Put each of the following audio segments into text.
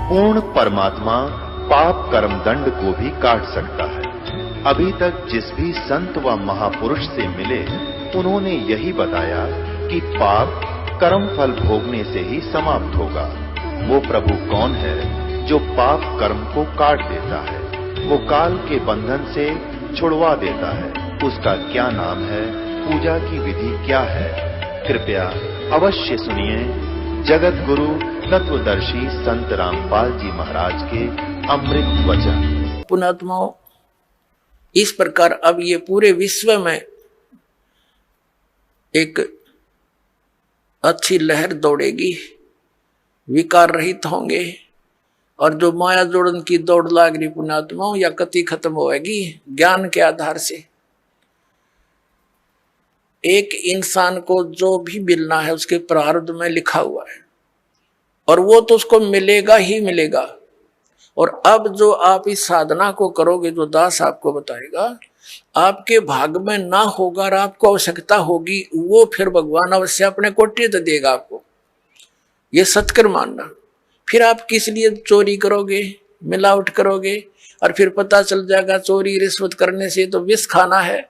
पूर्ण परमात्मा पाप कर्म दंड को भी काट सकता है। अभी तक जिस भी संत व महापुरुष से मिले, उन्होंने यही बताया कि पाप कर्म फल भोगने से ही समाप्त होगा। वो प्रभु कौन है जो पाप कर्म को काट देता है, वो काल के बंधन से छुड़वा देता है। उसका क्या नाम है, पूजा की विधि क्या है? कृपया अवश्य सुनिए जगत गुरु तत्वदर्शी संत रामपाल जी महाराज के अमृत वचन। पुणात्माओं, इस प्रकार अब ये पूरे विश्व में एक अच्छी लहर दौड़ेगी, विकार रहित होंगे, और जो माया जोड़न की दौड़ लाग रही पुणात्माओं, या कति खत्म होएगी ज्ञान के आधार से। एक इंसान को जो भी मिलना है उसके प्रारब्ध में लिखा हुआ है, और वो तो उसको मिलेगा ही मिलेगा। और अब जो आप इस साधना को करोगे, जो दास आपको बताएगा, आपके भाग में ना होगा और आपको आवश्यकता होगी, वो फिर भगवान अवश्य अपने कोटि तो देगा आपको। ये सत्कर मानना। फिर आप किस लिए चोरी करोगे, मिलावट करोगे, और फिर पता चल जाएगा चोरी रिश्वत करने से तो विष खाना है।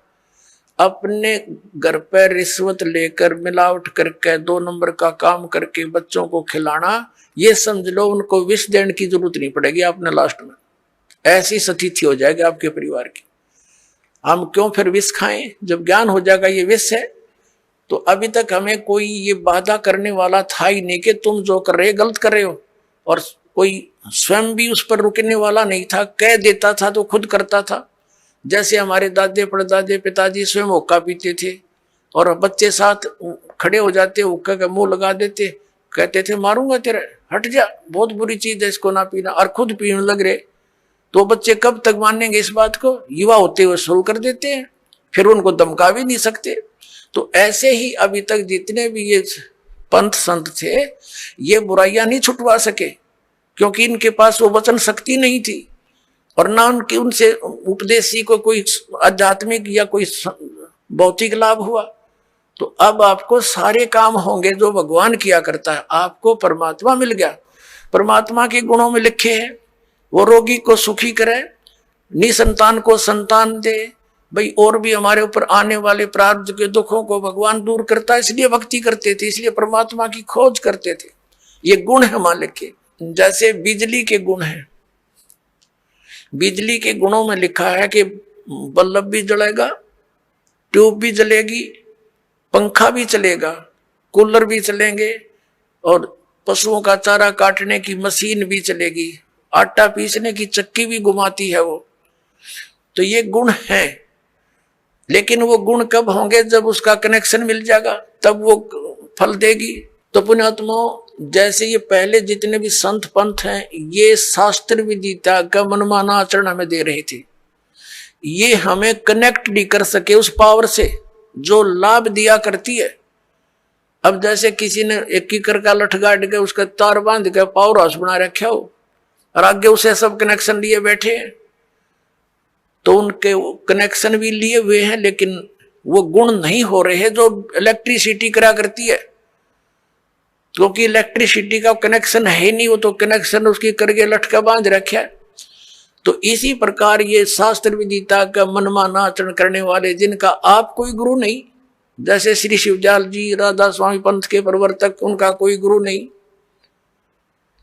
अपने घर पर रिश्वत लेकर मिलावट करके 2 नंबर का काम करके बच्चों को खिलाना, ये समझ लो उनको विष देने की जरूरत नहीं पड़ेगी आपने लास्ट में। ऐसी स्थिति हो जाएगी आपके परिवार की। हम क्यों फिर विष खाएं जब ज्ञान हो जाएगा ये विष है। तो अभी तक हमें कोई ये बाधा करने वाला था ही नहीं कि तुम जो कर रहे गलत कर रहे हो, और कोई स्वयं भी उस पर रुकने वाला नहीं था। कह देता था तो खुद करता था। जैसे हमारे दादे परदादे पिताजी स्वयं हुक्का पीते थे, और बच्चे साथ खड़े हो जाते, हुक्का का मुंह लगा देते, कहते थे मारूंगा तेरा, हट जा, बहुत बुरी चीज है, इसको ना पीना, और खुद पीने लग रहे। तो बच्चे कब तक मानेंगे इस बात को? युवा होते हुए शुरू कर देते हैं, फिर उनको धमका भी नहीं सकते। तो ऐसे ही अभी तक जितने भी ये पंथ संत थे, ये बुराइयां नहीं छुटवा सके, क्योंकि इनके पास वो वचन शक्ति नहीं थी, और ना उनके उनसे उपदेशी को कोई आध्यात्मिक या कोई भौतिक लाभ हुआ। तो अब आपको सारे काम होंगे जो भगवान किया करता है। आपको परमात्मा मिल गया, परमात्मा के गुणों में लिखे हैं, वो रोगी को सुखी करे, निसंतान को संतान दे। भाई और भी हमारे ऊपर आने वाले प्रारब्ध के दुखों को भगवान दूर करता है, इसलिए भक्ति करते थे, इसलिए परमात्मा की खोज करते थे। ये गुण है मालिक के। जैसे बिजली के गुण हैं, बिजली के गुणों में लिखा है कि बल्ब भी जलेगा, ट्यूब भी जलेगी, पंखा भी चलेगा, कूलर भी चलेंगे, और पशुओं का चारा काटने की मशीन भी चलेगी, आटा पीसने की चक्की भी घुमाती है वो। तो ये गुण है। लेकिन वो गुण कब होंगे? जब उसका कनेक्शन मिल जाएगा, तब वो फल देगी। तो पुण्यात्माओं, जैसे ये पहले जितने भी संत पंथ हैं, ये शास्त्र विदिता का मनमाना आचरण हमें दे रहे थे। ये हमें कनेक्ट नहीं कर सके उस पावर से जो लाभ दिया करती है। अब जैसे किसी ने 1 कीकर का लठ गाड़ के उसका तार बांध के पावर हाउस बना रखा हो, और आगे उसे सब कनेक्शन लिए बैठे हैं, तो उनके कनेक्शन भी लिए हुए हैं, लेकिन वो गुण नहीं हो रहे हैं जो इलेक्ट्रिसिटी करा करती है। क्योंकि इलेक्ट्रिसिटी का कनेक्शन है नहीं, वो तो कनेक्शन उसकी करके लटका बांध रखा है। तो इसी प्रकार ये शास्त्र विदिता का मनमाना आचरण करने वाले, जिनका आप कोई गुरु नहीं, जैसे श्री शिवजाल जी राधा स्वामी पंथ के प्रवर्तक, उनका कोई गुरु नहीं,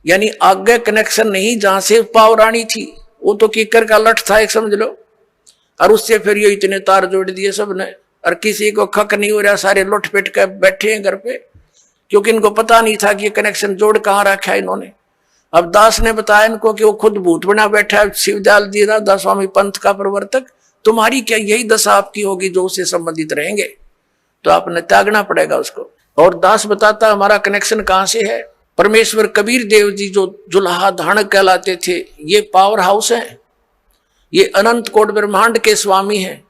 यानी आगे कनेक्शन नहीं जहां से पावर आनी थी, वो तो कीकर का लठ था एक, समझ लो, और उससे फिर ये इतने तार जोड़ दिए सबने, और किसी को खक नहीं हो रहा, सारे लुट पिट कर बैठे हैं घर पे, क्योंकि इनको पता नहीं था कि ये कनेक्शन जोड़ कहाँ रखा है इन्होंने। अब दास ने बताया इनको कि वो खुद भूत बना बैठा है, शिवदयाल जी राधा स्वामी पंथ का प्रवर्तक। तुम्हारी क्या यही दशा आपकी होगी जो उससे संबंधित रहेंगे? तो आपने त्यागना पड़ेगा उसको। और दास बताता हमारा कनेक्शन कहाँ से है। परमेश्वर कबीर देव जी जो जुल्हा धाणक कहलाते थे, ये पावर हाउस है, ये अनंत कोट ब्रह्मांड के स्वामी हैं,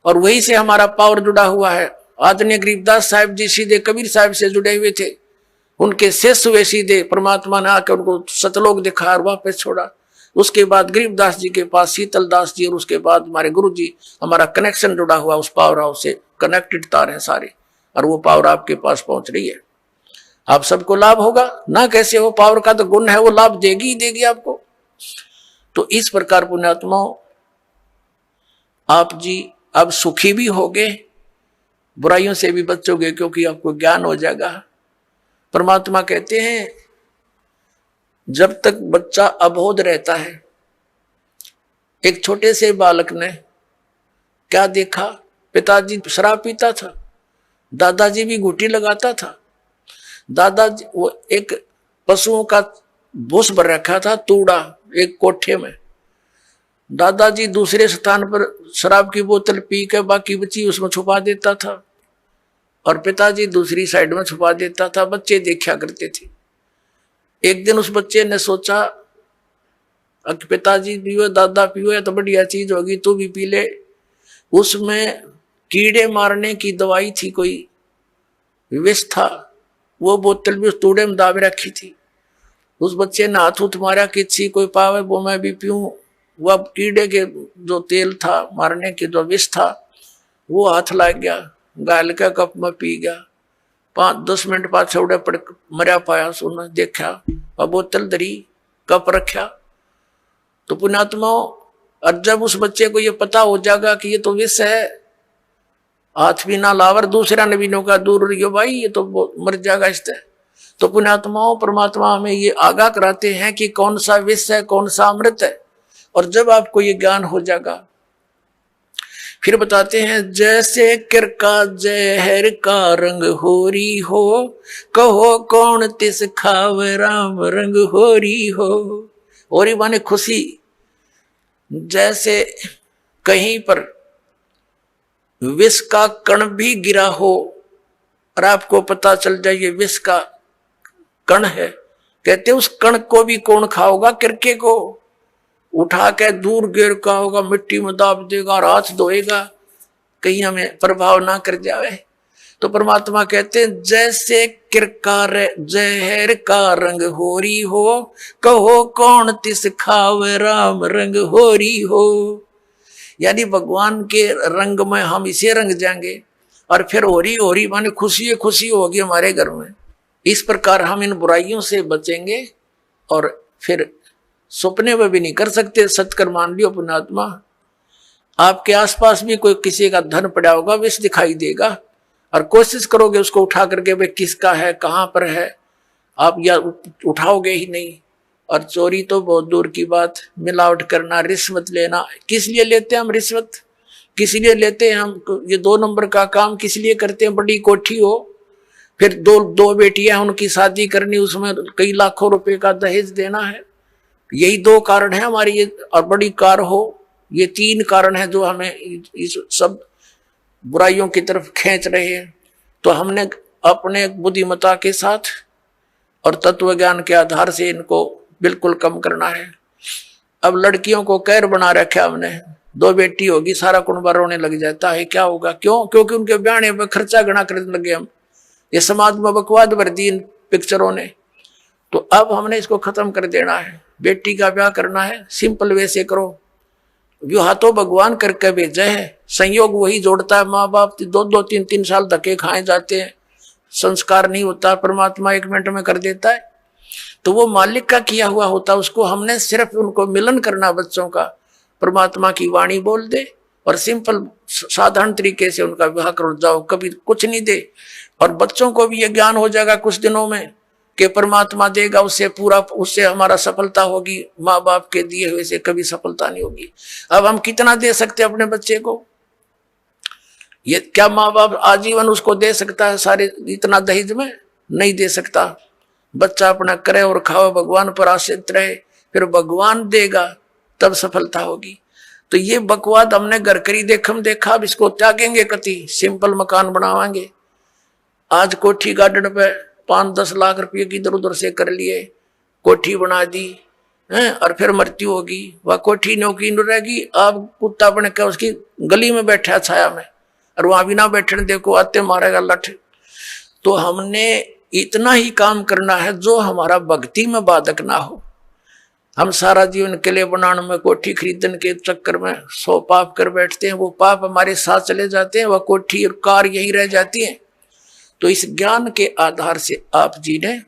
और वही से हमारा पावर जुड़ा हुआ है। आदरणीय गरीबदास साहिब जी सीधे कबीर साहिब से जुड़े हुए थे, उनके शिष्य हुए सीधे। परमात्मा ने आकर उनको सतलोक दिखाया और वापस छोड़ा। उसके बाद गरीबदास जी के पास शीतल दास जी, और उसके बाद हमारे गुरु जी। हमारा कनेक्शन जुड़ा हुआ उस पावर हाउस से, कनेक्टेड तार है सारे, और वो पावर आपके पास पहुंच रही है। आप सबको लाभ होगा ना, कैसे हो, पावर का तो गुण है, वो लाभ देगी ही देगी आपको। तो इस प्रकार पुण्यात्माओं आप जी अब सुखी भी होगे, बुराइयों से भी बचोगे, क्योंकि आपको ज्ञान हो जाएगा। परमात्मा कहते हैं जब तक बच्चा अबोध रहता है, एक छोटे से बालक ने क्या देखा, पिताजी शराब पीता था, दादाजी भी घूंटी लगाता था, दादाजी वो एक पशुओं का भूस भर रखा था तूड़ा एक कोठे में, दादाजी दूसरे स्थान पर शराब की बोतल पी के बाकी बची उसमें छुपा देता था और पिताजी दूसरी साइड में छुपा देता था, बच्चे देखा करते थे। एक दिन उस बच्चे ने सोचा पिताजी पियो दादा पियो या तो बढ़िया चीज होगी, तू भी पी ले। उसमें कीड़े मारने की दवाई थी, कोई विष था, वो बोतल भी उस तूड़े में दाबे रखी थी। उस बच्चे ने हाथ उठ मारा कि छी कोई पावे वो मैं भी पीऊं। वह कीड़े के जो तेल था मारने के जो विष था वो हाथ लग गया, गाल का कप में पी गया। 5-10 मिनट बाद छोड़े पड़ मरा पाया, सुना देखा और बोतल धरी कप रखा। तो पुण्यात्माओं और जब उस बच्चे को ये पता हो जाएगा कि ये तो विष है, हाथ भी ना लावर, दूसरा नबीनों का दूर रहियो भाई, ये तो मर जाएगा इससे। तो पुण्यात्माओं परमात्मा हमें ये आगाह कराते हैं कि कौन सा विष है कौन सा अमृत है। और जब आपको ये ज्ञान हो जाएगा फिर बताते हैं जैसे किरका जहर का रंग होरी हो, कहो कौन तिस खाव राम रंग होरी हो। होरी माने खुशी। जैसे कहीं पर विष का कण भी गिरा हो और आपको पता चल जाए ये विष का कण है, कहते उस कण को भी कौन खाओगा, किरके को उठा के दूर गिर का होगा, मिट्टी में दाब देगा और हाथ धोएगा, कहीं हमें प्रभाव ना कर जाए। तो परमात्मा कहते हैं जैसे किरका जहर का रंग होरी हो, कहो कौन तिस खाव राम रंग होरी हो। यानी भगवान के रंग में हम इसे रंग जाएंगे और फिर होरी होरी माने खुशी खुशी होगी हमारे घर में। इस प्रकार हम इन बुराइयों से बचेंगे और फिर सपने में भी नहीं कर सकते। सत्कर मान लियो पुण्यात्मा, आपके आसपास भी कोई किसी का धन पड़ा होगा, विष दिखाई देगा और कोशिश करोगे उसको उठा करके भाई किसका है कहाँ पर है, आप या उठाओगे ही नहीं। और चोरी तो बहुत दूर की बात, मिलावट करना, रिश्वत लेना, किस लिए लेते हैं हम रिश्वत, किस लिए लेते हैं हम ये 2 नंबर का काम किस लिए करते हैं। बड़ी कोठी हो, फिर दो बेटियां उनकी शादी करनी, उसमें कई लाखों रुपए का दहेज देना है, यही 2 कारण है हमारी ये। और बड़ी कार हो, ये 3 कारण है जो हमें इस सब बुराइयों की तरफ खींच रहे हैं। तो हमने अपने बुद्धिमत्ता के साथ और तत्व ज्ञान के आधार से इनको बिल्कुल कम करना है। अब लड़कियों को कैर बना रखा हमने, 2 बेटी होगी सारा कुनबा रोने लग जाता है, क्या होगा, क्यों, क्योंकि उनके ब्याह में खर्चा गणा करने लगे हम। ये समाज में बकवाद भर दी इन पिक्चरों ने। तो अब हमने इसको खत्म कर देना है। बेटी का ब्याह करना है सिंपल वे से करो, विवाह तो भगवान करके भेजा है, संयोग वही जोड़ता है। माँ बाप 2-2, 3-3 साल धक्के खाए जाते हैं, संस्कार नहीं होता, परमात्मा 1 मिनट में कर देता है। तो वो मालिक का किया हुआ होता, उसको हमने सिर्फ उनको मिलन करना बच्चों का, परमात्मा की वाणी बोल दे और सिंपल साधारण तरीके से उनका विवाह करो, जाओ, कभी कुछ नहीं दे। और बच्चों को भी ये ज्ञान हो जाएगा कुछ दिनों में कि परमात्मा देगा, उससे पूरा, उससे हमारा सफलता होगी, माँ बाप के दिए हुए से कभी सफलता नहीं होगी। अब हम कितना दे सकते हैं अपने बच्चे को, ये क्या माँ बाप आजीवन उसको दे सकता है सारे इतना दहेज में? नहीं दे सकता। बच्चा अपना करे और खाओ, भगवान पर आश्रित रहे, फिर भगवान देगा तब सफलता होगी। तो ये बकवाद हमने घर करी देखम देखा, अब इसको त्यागेंगे कति, सिंपल मकान बनावाएंगे। आज कोठी गार्डन पे 5-10 लाख रुपये की इधर उधर से कर लिए, कोठी बना दी है, और फिर मृत्यु होगी, वह कोठी नौकी न रहेगी। अब कुत्ता बन के उसकी गली में बैठा छाया में, और वहां भी ना बैठने देखो, आते मारेगा लठ। तो हमने इतना ही काम करना है जो हमारा भक्ति में बाधक ना हो। हम सारा जीवन किले बनाने में, कोठी खरीदने के चक्कर में 100 पाप कर बैठते हैं, वो पाप हमारे साथ चले जाते हैं, वह कोठी और कार यही रह जाती है। तो इस ज्ञान के आधार से आप जी ने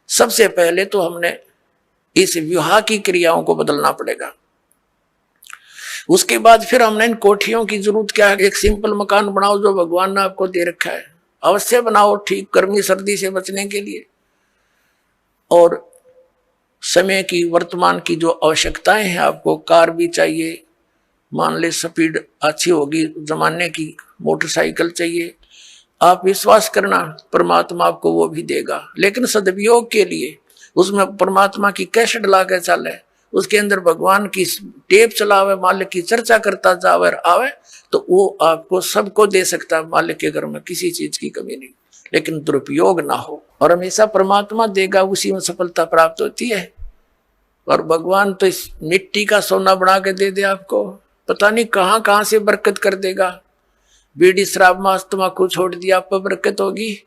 सबसे पहले तो हमने इस विवाह की क्रियाओं को बदलना पड़ेगा। उसके बाद फिर हमने इन कोठियों की जरूरत क्या है, एक सिंपल मकान बनाओ जो भगवान ने आपको दे रखा है, अवश्य बनाओ, ठीक गर्मी सर्दी से बचने के लिए। और समय की वर्तमान की जो आवश्यकताएं हैं, आपको कार भी चाहिए, मान ले स्पीड अच्छी होगी जमाने की, मोटरसाइकिल चाहिए, आप विश्वास करना परमात्मा आपको वो भी देगा। लेकिन सदुपयोग के लिए उसमें परमात्मा की कैसेट ला के चले, उसके अंदर भगवान की टेप चलावे, मालिक की चर्चा करता जावे और आवे, तो वो आपको सबको दे सकता है। मालिक के घर में किसी चीज की कमी नहीं, लेकिन दुरुपयोग ना हो, और हमेशा परमात्मा देगा, उसी में सफलता प्राप्त होती है। और भगवान तो इस मिट्टी का सोना बना के दे दे आपको, पता नहीं कहां कहां से बरकत कर देगा। बीड़ी शराब मांस तम्बाकू छोड़ दिया, आप पर बरकत होगी।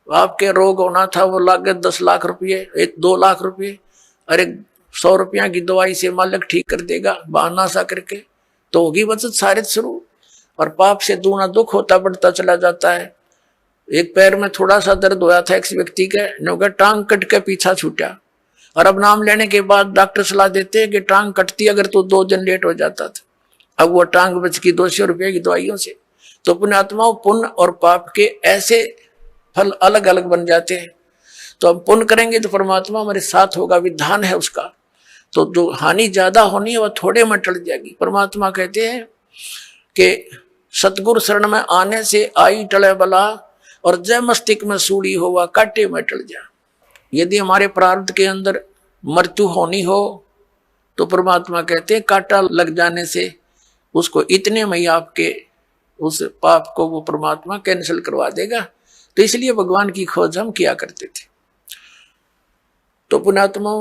आपके रोग होना था वो लागत 10 लाख रुपये, 2 लाख रुपये, अरे 100 रुपया की दवाई से मालिक ठीक कर देगा, बहाना सा करके, तो होगी बचत सारे शुरू। और पाप से दूना दुख होता बढ़ता चला जाता है। एक पैर में थोड़ा सा दर्द होया था एक व्यक्ति के, नौका टांग कट के पीछा छूटा, और अब नाम लेने के बाद डॉक्टर सलाह देते हैं कि टांग कटती अगर तो 2 दिन लेट हो जाता था, अब वो टांग बच की 200 रुपये की दवाइयों से। तो पुण्यात्माओं, पुण्य और पाप के ऐसे फल अलग अलग बन जाते हैं। तो हम पुण्य करेंगे तो परमात्मा हमारे साथ होगा, विधान है उसका। तो जो हानि ज्यादा होनी है वह थोड़े में टल जाएगी। परमात्मा कहते हैं कि सतगुरु शरण में आने से आई टले बला, और जय मस्तिष्क में सूड़ी हो वह काटे में टल जा। यदि हमारे प्रारब्ध के अंदर मृत्यु होनी हो तो परमात्मा कहते हैं कांटा लग जाने से उसको इतने में ही आपके उस पाप को वो परमात्मा कैंसिल करवा देगा। तो इसलिए भगवान की खोज हम किया करते थे। तो पुण्यात्मा,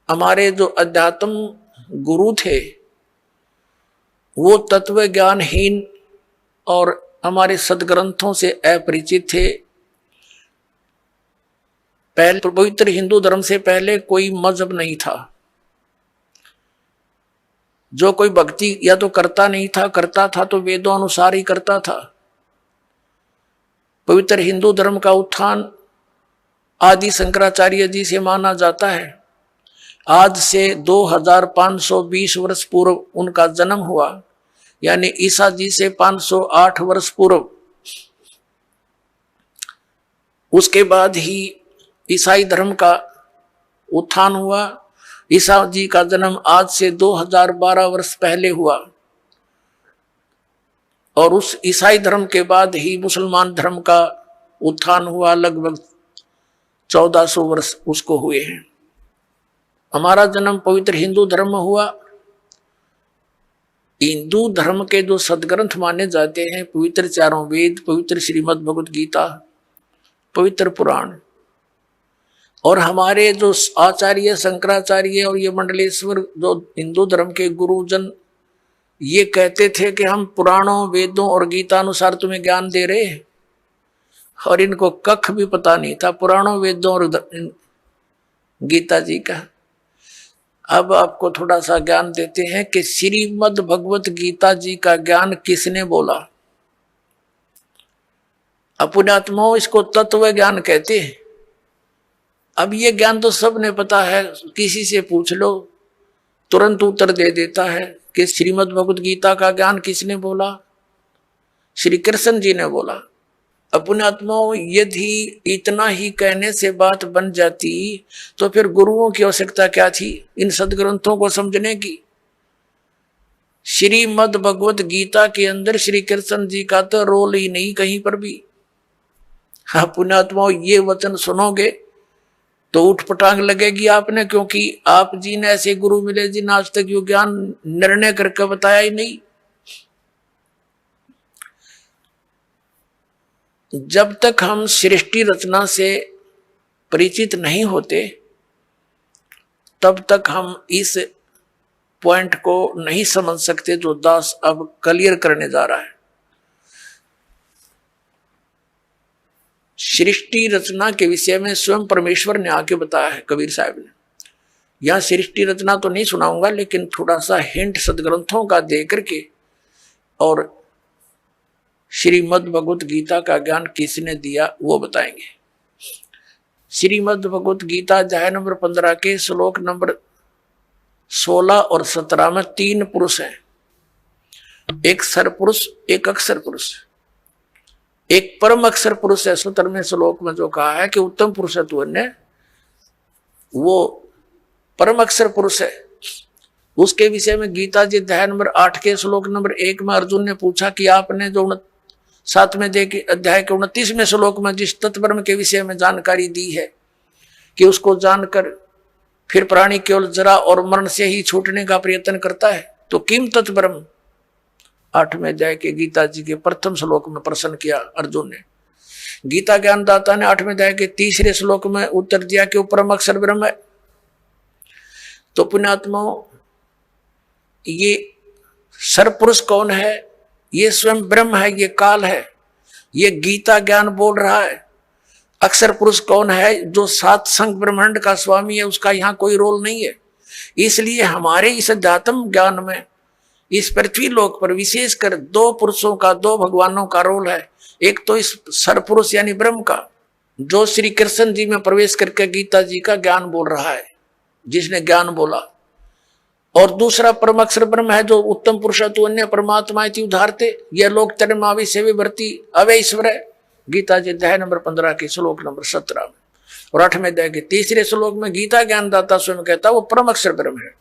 हमारे जो अध्यात्म गुरु थे वो तत्व ज्ञानहीन और हमारे सदग्रंथों से अपरिचित थे। पहले पवित्र हिंदू धर्म से पहले कोई मजहब नहीं था। जो कोई भक्ति या तो करता नहीं था, करता था तो वेदों अनुसार ही करता था। पवित्र हिंदू धर्म का उत्थान आदि शंकराचार्य जी से माना जाता है। आज से 2520 वर्ष पूर्व उनका जन्म हुआ, यानी ईसा जी से 508 वर्ष पूर्व। उसके बाद ही ईसाई धर्म का उत्थान हुआ। ईसा जी का जन्म आज से 2012 वर्ष पहले हुआ, और उस ईसाई धर्म के बाद ही मुसलमान धर्म का उत्थान हुआ। लगभग 1400 वर्ष उसको हुए हैं। हमारा जन्म पवित्र हिंदू धर्म में हुआ। हिंदू धर्म के जो सदग्रंथ माने जाते हैं, पवित्र चारों वेद, पवित्र श्रीमद् भगवत गीता, पवित्र पुराण, और हमारे जो आचार्य शंकराचार्य और ये मंडलेश्वर जो हिंदू धर्म के गुरुजन ये कहते थे कि हम पुराणों वेदों और गीता अनुसार तुम्हें ज्ञान दे रहे हैं, और इनको कख भी पता नहीं था पुराणों वेदों और गीता जी का। अब आपको थोड़ा सा ज्ञान देते हैं कि श्रीमद् भगवत गीता जी का ज्ञान किसने बोला। पुण्यात्माओं, इसको तत्व ज्ञान कहते हैं। अब ये ज्ञान तो सबने पता है, किसी से पूछ लो तुरंत उत्तर दे देता है कि श्रीमद् भगवत गीता का ज्ञान किसने बोला, श्री कृष्ण जी ने बोला। पुण्यात्माओं, यदि इतना ही कहने से बात बन जाती तो फिर गुरुओं की आवश्यकता क्या थी इन सदग्रंथों को समझने की। श्रीमद् भगवत गीता के अंदर श्री कृष्ण जी का तो रोल ही नहीं कहीं पर भी। हाँ पुण्यात्माओं, ये वचन सुनोगे तो उठ पटांग लगेगी आपने, क्योंकि आप जी ने ऐसे गुरु मिले जिन्हें आज तक यो ज्ञान निर्णय करके बताया ही नहीं। जब तक हम सृष्टि रचना से परिचित नहीं होते तब तक हम इस पॉइंट को नहीं समझ सकते जो दास अब क्लियर करने जा रहा है। सृष्टि रचना के विषय में स्वयं परमेश्वर ने आके बताया है कबीर साहब ने। यहां सृष्टि रचना तो नहीं सुनाऊंगा, लेकिन थोड़ा सा हिंट सदग्रंथों का दे करके और श्रीमद् भगवत गीता का ज्ञान किसने दिया वो बताएंगे। श्रीमद् भगवत गीता अध्याय नंबर 15 के श्लोक नंबर 16 और 17 में 3 पुरुष हैं, एक सर पुरुष, एक अक्षर पुरुष, एक परम अक्षर पुरुष है। 17वें श्लोक में जो कहा है कि उत्तम पुरुष है तू अन्य, वो परम अक्षर पुरुष है। उसके विषय में गीता जी अध्याय नंबर 8 के श्लोक नंबर 1 में अर्जुन ने पूछा कि आपने जो 7वें अध्याय के 29वें श्लोक में जिस तत्ब्रह्म के विषय में जानकारी दी है कि उसको जानकर फिर प्राणी केवल जरा और मरण से ही छूटने का प्रयत्न करता है, तो किम तत्ब्रह्म 8वें अध्याय के गीता जी के प्रथम श्लोक में प्रश्न किया अर्जुन ने। गीता ज्ञानदाता ने 8वें अध्याय के 3रे श्लोक में उत्तर दिया कि वो परम अक्षर ब्रह्म है। तो पुण्यात्माओं, ये सरपुरुष कौन है? ये स्वयं ब्रह्म है, ये काल है, ये गीता ज्ञान बोल रहा है। अक्षर पुरुष कौन है? जो 7 संघ ब्रह्मांड का स्वामी है, उसका यहाँ कोई रोल नहीं है। इसलिए हमारे इस अध्यात्म ज्ञान में इस पृथ्वी लोक पर विशेषकर 2 पुरुषों का, 2 भगवानों का रोल है। एक तो इस सरपुरुष यानी ब्रह्म का, जो श्री कृष्ण जी में प्रवेश करके गीता जी का ज्ञान बोल रहा है, जिसने ज्ञान बोला। और दूसरा परम अक्षर ब्रह्म है, जो उत्तम पुरुष तु अन्य परमात्मा इति उदाहरते, यह लोक तरमावि सेवे भर्ती अवय ईश्वर है। गीता जी अध्याय नंबर 15 के श्लोक नंबर 17 में। और 8वें अध्याय के 3रे श्लोक में गीता ज्ञानदाता स्वयं कहता वो परम अक्षर ब्रह्म है।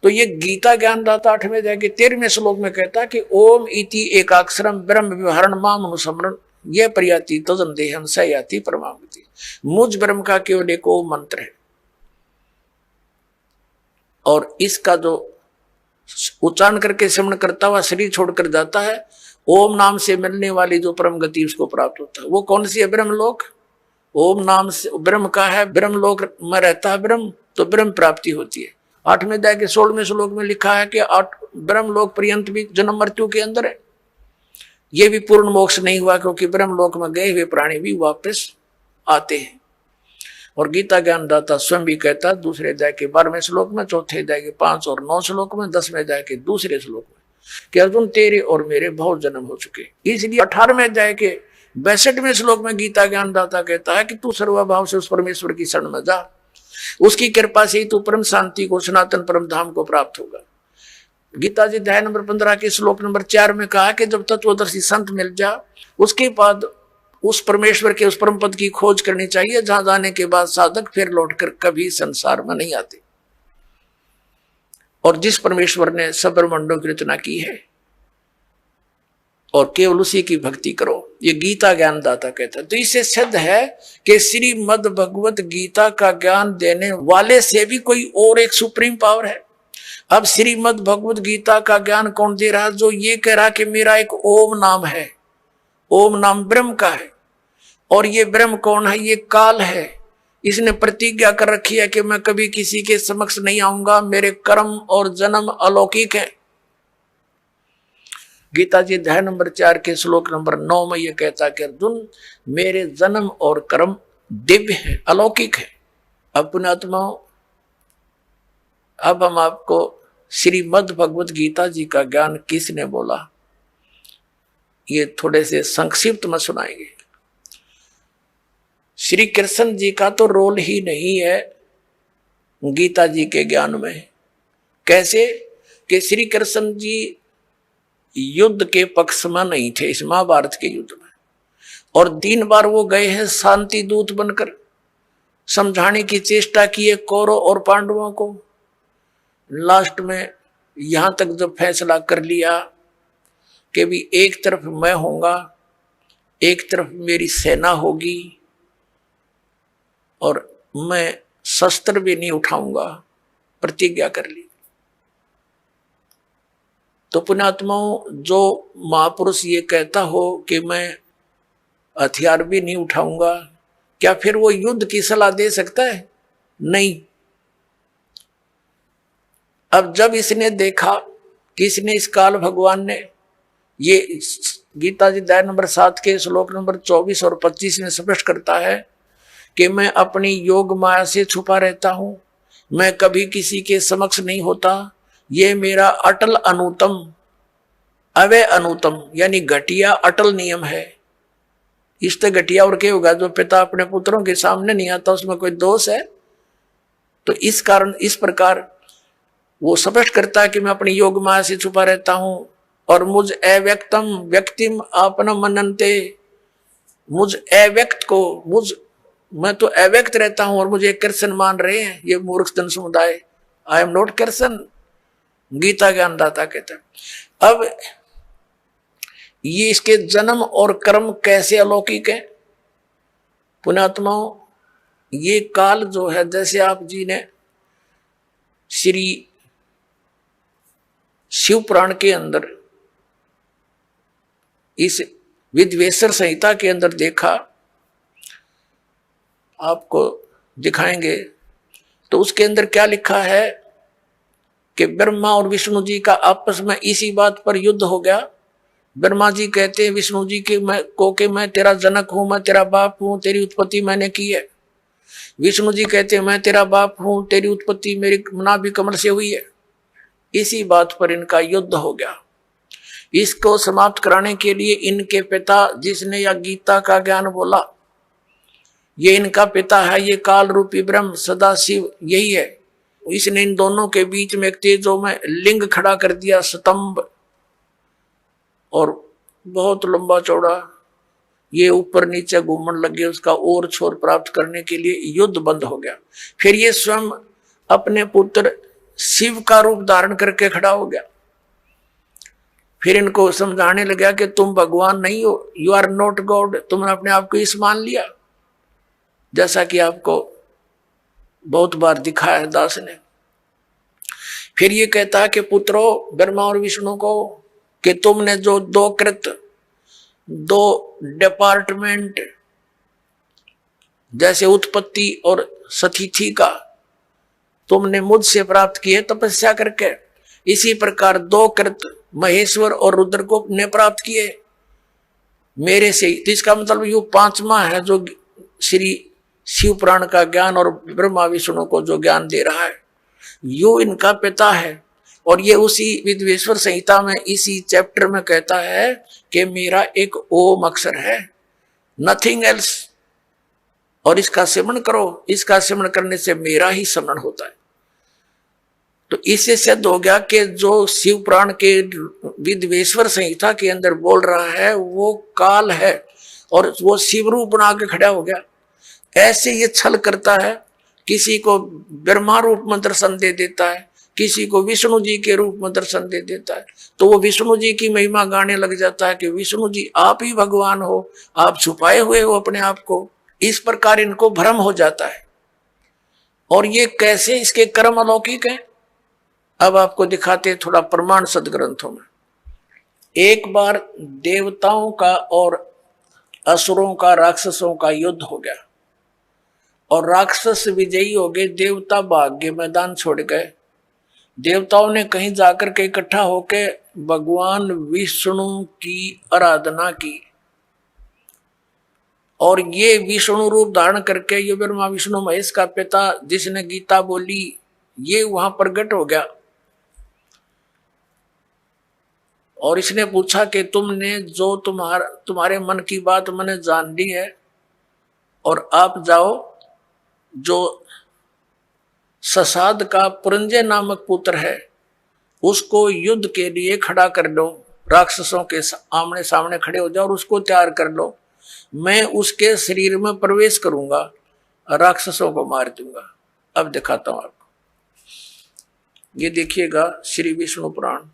तो ये गीता ज्ञानदाता 8वें अध्याय के 13वें श्लोक में कहता कि ओम इति एकाक्षरम ब्रह्म व्यवहारण माम अनुसमरण यह प्रयाति तजन देहम स याति परमागति। मुझ ब्रह्म का केवल एक ओम मंत्र है, और इसका जो उच्चारण करके श्रवण करता हुआ शरीर छोड़कर जाता है, ओम नाम से मिलने वाली जो परम गति उसको प्राप्त होता है। वो कौन सी है? ब्रह्मलोक। ओम नाम से ब्रह्म का है, ब्रह्मलोक में रहता है ब्रह्म, तो ब्रह्म प्राप्ति होती है। 8वें अध्याय के 16वें श्लोक में लिखा है कि 8 ब्रह्मलोक पर्यंत भी जन्म मृत्यु के अंदर है। ये भी पूर्ण मोक्ष नहीं हुआ, क्योंकि ब्रह्मलोक में गए हुए प्राणी भी वापस आते हैं। और गीता ज्ञानदाता स्वयं भी कहता दूसरे अध्याय के 12वें श्लोक में, चौथे अध्याय के 5 और 9 श्लोक में, 10वें अध्याय के 2रे श्लोक में कि अर्जुन तेरे और मेरे बहुत जन्म हो चुके। इसलिए 18वें अध्याय के 62वें श्लोक में गीता ज्ञानदाता कहता है कि तू सर्वभाव से उस परमेश्वर की शरण में जा, उसकी कृपा से ही तू परम शांति को, सनातन परम धाम को प्राप्त होगा। गीता जी अध्याय नंबर 15 के श्लोक नंबर 4 में कहा कि जब तत्वदर्शी संत मिल जा, उसके बाद उस परमेश्वर के उस परम पद की खोज करनी चाहिए, जहां जाने के बाद साधक फिर लौटकर कभी संसार में नहीं आते। और जिस परमेश्वर ने सब ब्रह्मांडों की रचना की है, और केवल उसी की भक्ति करो, ये गीता ज्ञानदाता कहता है। तो इससे सिद्ध है कि श्रीमद् भगवत गीता का ज्ञान देने वाले से भी कोई और एक सुप्रीम पावर है। अब श्रीमद् भगवत गीता का ज्ञान कौन दे रहा? जो ये कह रहा कि मेरा एक ओम नाम है, ओम नाम ब्रह्म का है, और ये ब्रह्म कौन है? ये काल है। इसने प्रतिज्ञा कर रखी है कि मैं कभी किसी के समक्ष नहीं आऊंगा, मेरे कर्म और जन्म अलौकिक है। गीता जी अध्याय नंबर 4 के श्लोक नंबर 9 में यह कहता कि अर्जुन मेरे जन्म और कर्म दिव्य है, अलौकिक है। अब पुण्यात्माओं, अब हम आपको श्रीमद् भगवत गीता जी का ज्ञान किसने बोला, ये थोड़े से संक्षिप्त में सुनाएंगे। श्री कृष्ण जी का तो रोल ही नहीं है गीता जी के ज्ञान में। कैसे कि श्री कृष्ण जी युद्ध के पक्ष में नहीं थे इस महाभारत के युद्ध में, और 3 बार वो गए हैं शांति दूत बनकर, समझाने की चेष्टा की है कौरव और पांडवों को। लास्ट में यहां तक जब फैसला कर लिया कि भी एक तरफ मैं होऊंगा, एक तरफ मेरी सेना होगी, और मैं शस्त्र भी नहीं उठाऊंगा, प्रतिज्ञा कर ली। तो पुण्यात्माओं, जो महापुरुष ये कहता हो कि मैं हथियार भी नहीं उठाऊंगा, क्या फिर वो युद्ध की सलाह दे सकता है? नहीं। अब जब इसने देखा कि इसने इस काल भगवान ने ये गीता जी अध्याय नंबर 7 के श्लोक नंबर 24 और 25 में स्पष्ट करता है कि मैं अपनी योग माया से छुपा रहता हूं, मैं कभी किसी के समक्ष नहीं होता, ये मेरा अटल अनुतम अवय अनुतम यानी घटिया अटल नियम है। इससे घटिया और क्या होगा? जो पिता अपने पुत्रों के सामने नहीं आता उसमें कोई दोष है? तो इस कारण इस प्रकार वो स्पष्ट करता है कि मैं अपनी योग माया से छुपा रहता हूं और मुझ अव्यक्तम व्यक्तिम आपन मनन्ते, मुझ अव्यक्त को मैं तो अव्यक्त रहता हूं और मुझे कृष्ण मान रहे हैं ये मूर्ख जन समुदाय। I am not Krishna, Gita ज्ञानदाता कहता है। अब ये इसके जन्म और कर्म कैसे अलौकिक है पुण्यात्माओं? ये काल जो है, जैसे आप जी ने श्री शिव पुराण के अंदर इस विद्वेश्वर संहिता के अंदर देखा, आपको दिखाएंगे, तो उसके अंदर क्या लिखा है कि ब्रह्मा और विष्णु जी का आपस में इसी बात पर युद्ध हो गया। ब्रह्मा जी कहते हैं विष्णु जी के मैं तेरा जनक हूं, मैं तेरा बाप हूं, तेरी उत्पत्ति मैंने की है। विष्णु जी कहते हैं मैं तेरा बाप हूं, तेरी उत्पत्ति मेरी नाभि कमल से हुई है। इसी बात पर इनका युद्ध हो गया। इसको समाप्त कराने के लिए इनके पिता, जिसने यह गीता का ज्ञान बोला, ये इनका पिता है, ये काल रूपी ब्रह्म सदा शिव यही है। इसने इन दोनों के बीच में एक तेजो में लिंग खड़ा कर दिया, स्तंभ, और बहुत लंबा चौड़ा, ये ऊपर नीचे घूमने लगे। उसका और छोर प्राप्त करने के लिए युद्ध बंद हो गया। फिर ये स्वयं अपने पुत्र शिव का रूप धारण करके खड़ा हो गया। फिर इनको समझाने लगा कि तुम भगवान नहीं हो, यू आर नॉट गॉड, तुमने अपने आप को इस मान लिया, जैसा कि आपको बहुत बार दिखाया है दास ने। फिर ये कहता है कि पुत्रों ब्रह्मा और विष्णु को कि तुमने जो दो डिपार्टमेंट जैसे उत्पत्ति और सतिथि का तुमने मुझसे प्राप्त किए तपस्या करके, इसी प्रकार दो कृत महेश्वर और रुद्र को ने प्राप्त किए मेरे से। इसका मतलब ये पांचवा है जो श्री शिव पुराण का ज्ञान और ब्रह्मा विष्णु को जो ज्ञान दे रहा है, यो इनका पिता है। और ये उसी विद्वेश्वर संहिता में इसी चैप्टर में कहता है कि मेरा एक ओम अक्षर है, नथिंग एल्स, और इसका सिमरण करो, इसका सिमरण करने से मेरा ही स्मरण होता है। तो इससे सिद्ध हो गया कि जो शिव पुराण के विद्वेश्वर संहिता के अंदर बोल रहा है वो काल है और वो शिव रूप बना के खड़ा हो गया। ऐसे ये छल करता है, किसी को ब्रह्मा रूप में दर्शन दे देता है, किसी को विष्णु जी के रूप में दर्शन दे देता है, तो वो विष्णु जी की महिमा गाने लग जाता है कि विष्णु जी आप ही भगवान हो, आप छुपाए हुए हो अपने आप को। इस प्रकार इनको भ्रम हो जाता है। और ये कैसे इसके कर्म अलौकिक हैं, अब आपको दिखाते हैं थोड़ा प्रमाण सदग्रंथों में। एक बार देवताओं का और असुरों का, राक्षसों का युद्ध हो गया और राक्षस विजयी हो गए, देवता भाग गए, मैदान छोड़ गए। देवताओं ने कहीं जाकर के इकट्ठा होके भगवान विष्णु की आराधना की और ये विष्णु रूप धारण करके, ये ब्रह्मा विष्णु महेश का पिता जिसने गीता बोली, ये वहां प्रकट हो गया। और इसने पूछा कि तुमने जो तुम्हारे मन की बात मैंने जान ली है, और आप जाओ जो ससाद का पुरंजय नामक पुत्र है उसको युद्ध के लिए खड़ा कर लो, राक्षसों के आमने सामने खड़े हो जाओ और उसको तैयार कर लो। मैं उसके शरीर में प्रवेश करूंगा, राक्षसों को मार दूंगा। अब दिखाता हूं आपको, ये देखिएगा श्री विष्णु पुराण,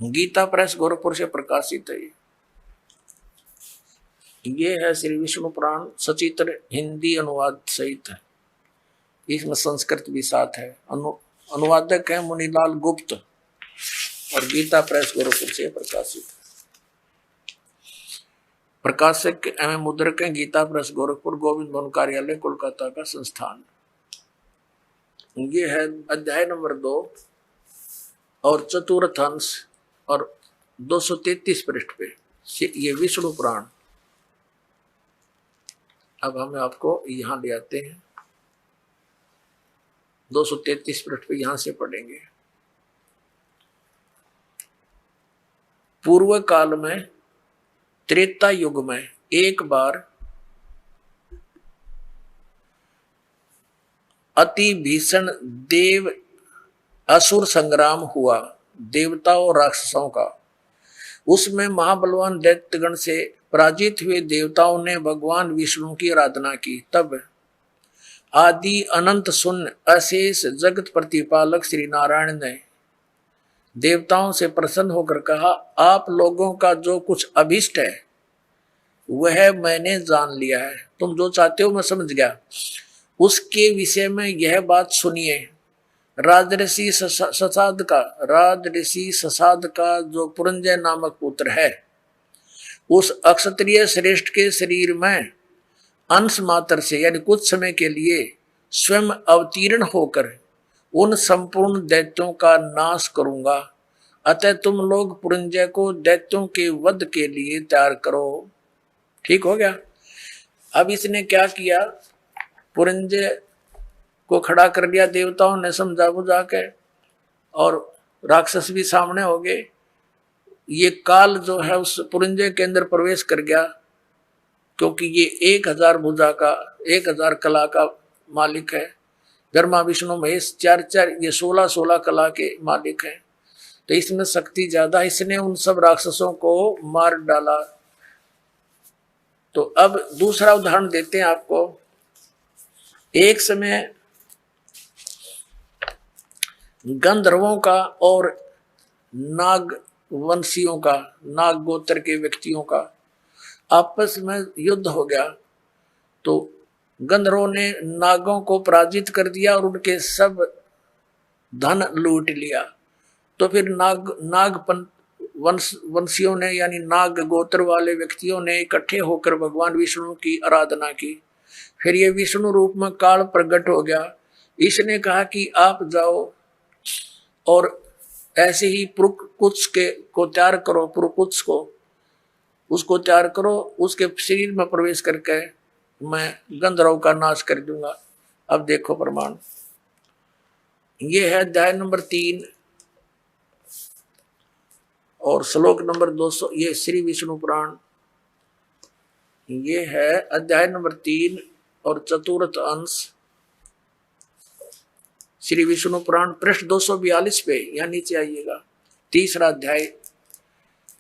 गीता प्रेस गोरखपुर से प्रकाशित है। ये है श्री विष्णु पुराण, सचित्र हिंदी अनुवाद सहित है, इसमें संस्कृत भी साथ है। अनुवादक है मुनीलाल गुप्त और गीता प्रेस गोरखपुर से प्रकाशित। प्रकाशक एवं मुद्रक है गीता प्रेस गोरखपुर, गोविंद भवन कार्यालय कोलकाता का संस्थान। ये है अध्याय नंबर 2 और चतुर्थ अंश और 233 पृष्ठ पे ये विष्णु पुराण। अब हम आपको यहां ले आते हैं, 233 पृष्ठ पे यहां से पढ़ेंगे। पूर्व काल में त्रेता युग में एक बार अति भीषण देव असुर संग्राम हुआ, देवताओं और राक्षसों का। उसमें महाबलवान दैत्यगण से पराजित हुए देवताओं ने भगवान विष्णु की आराधना की। तब आदि अनंत शून्य अशेष जगत प्रतिपालक श्री नारायण ने देवताओं से प्रसन्न होकर कहा, आप लोगों का जो कुछ अभिष्ट है वह मैंने जान लिया है, तुम जो चाहते हो मैं समझ गया। उसके विषय में यह बात सुनिए। राजऋषि ससाद का जो पुरंजय नामक पुत्र है, उस अक्षत्रिय श्रेष्ठ के शरीर में अंश मात्र से यानी कुछ समय के लिए स्वयं अवतीर्ण होकर उन संपूर्ण दैत्यों का नाश करूंगा। अतः तुम लोग पुरंजय को दैत्यों के वध के लिए तैयार करो। ठीक हो गया। अब इसने क्या किया, पुरंजय को खड़ा कर दिया देवताओं ने समझा बुझा के, और राक्षस भी सामने हो गए। ये काल जो है उस पुरंजय के अंदर प्रवेश कर गया, क्योंकि ये 1000 भुजा का 1000 कला का मालिक है। ब्रह्मा विष्णु महेश 4 ये 16 कला के मालिक हैं, तो इसमें शक्ति ज्यादा। इसने उन सब राक्षसों को मार डाला। तो अब दूसरा उदाहरण देते हैं आपको। एक समय गंधर्वों का और नाग वंशियों का, नाग गोत्र के व्यक्तियों का आपस में युद्ध हो गया। तो गंधर्वों ने नागों को पराजित कर दिया और उनके सब धन लूट लिया। तो फिर नाग वंशियों ने यानी नाग गोत्र वाले व्यक्तियों ने इकट्ठे होकर भगवान विष्णु की आराधना की। फिर ये विष्णु रूप में काल प्रकट हो गया। इसने कहा कि आप जाओ और ऐसे ही पुरुकुत्स को तैयार करो, पुरुकुत्स को उसको तैयार करो, उसके शरीर में प्रवेश करके मैं गंधर्व का नाश कर दूंगा। अब देखो प्रमाण, ये है अध्याय नंबर 3 और श्लोक नंबर 200। ये श्री विष्णु पुराण, ये है अध्याय नंबर 3 और चतुर्थ अंश श्री विष्णु पुराण, पृष्ठ 242 पे, या नीचे आइएगा। तीसरा अध्याय।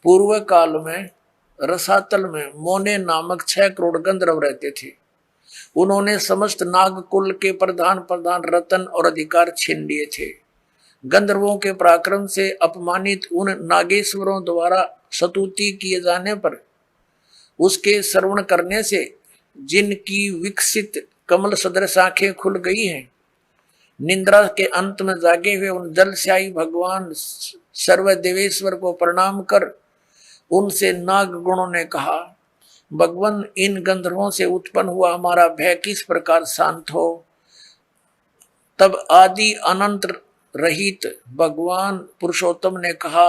पूर्व काल में रसातल में मोने नामक 6 करोड़ गंधर्व रहते थे। उन्होंने समस्त नाग कुल के प्रधान रतन और अधिकार छीन लिए थे। गंधर्वों के पराक्रम से अपमानित उन नागेश्वरों द्वारा स्तुति किए जाने पर उसके श्रवण करने से जिनकी विकसित कमल सदृश आंखें खुल गई हैं, निंद्रा के अंत में जागे हुए उन जलस्यायी भगवान सर्वदेवेश्वर को प्रणाम कर उनसे नाग गुणों ने कहा, भगवान इन गंधर्वों से उत्पन्न हुआ हमारा भय किस प्रकार शांत हो। तब आदि अनंत रहित भगवान पुरुषोत्तम ने कहा,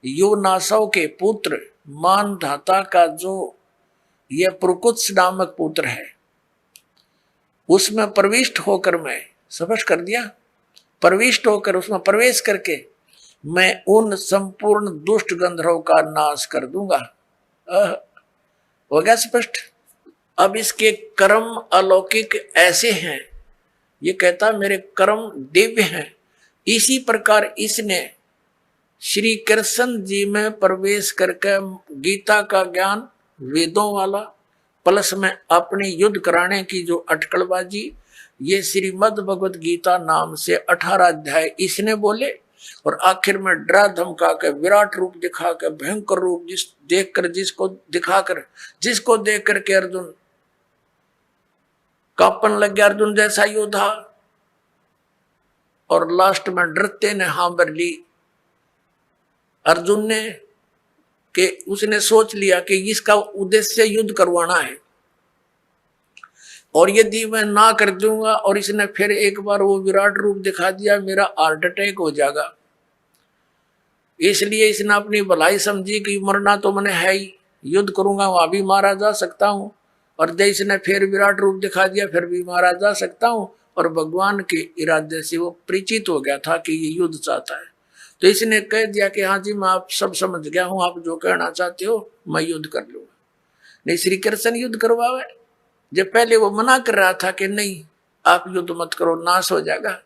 योनासव के पुत्र मान धाता का जो यह पुरुकुत्स नामक पुत्र है, उसमें प्रविष्ट होकर मैं स्पष्ट कर दिया, प्रविष्ट होकर उसमें प्रवेश करके मैं उन संपूर्ण दुष्ट गंधर्वों का नाश कर दूंगा। हो गया स्पष्ट। अब इसके कर्म अलौकिक ऐसे हैं, ये कहता मेरे कर्म दिव्य हैं। इसी प्रकार इसने श्री कृष्ण जी में प्रवेश करके गीता का ज्ञान वेदों वाला प्लस में अपने युद्ध कराने की जो अटकलबाजी, ये श्रीमद् भगवत गीता नाम से 18 अध्याय इसने बोले, और आखिर में डरा धमका के विराट रूप दिखा के भयंकर रूप जिसको देख करके अर्जुन कांपन लग गया, अर्जुन जैसा योद्धा, और लास्ट में डरते ने हाँ भर ली अर्जुन ने, कि उसने सोच लिया कि इसका उद्देश्य युद्ध करवाना है, और यदि मैं ना कर दूंगा और इसने फिर एक बार वो विराट रूप दिखा दिया, मेरा हार्ट अटैक हो जाएगा। इसलिए इसने अपनी भलाई समझी कि मरना तो मैंने है ही, युद्ध करूंगा वहां भी मारा जा सकता हूं, और जब इसने फिर विराट रूप दिखा दिया फिर भी मारा जा सकता हूं। और भगवान के इरादे से वो परिचित हो गया था कि ये युद्ध चाहता है। तो इसने कह दिया कि हाँ जी मैं आप सब समझ गया हूं, आप जो कहना चाहते हो मैं युद्ध कर लूंगा। नहीं, श्री कृष्ण युद्ध करवावे। जब पहले वो मना कर रहा था कि नहीं आप युद्ध मत करो, नाश हो जाएगा।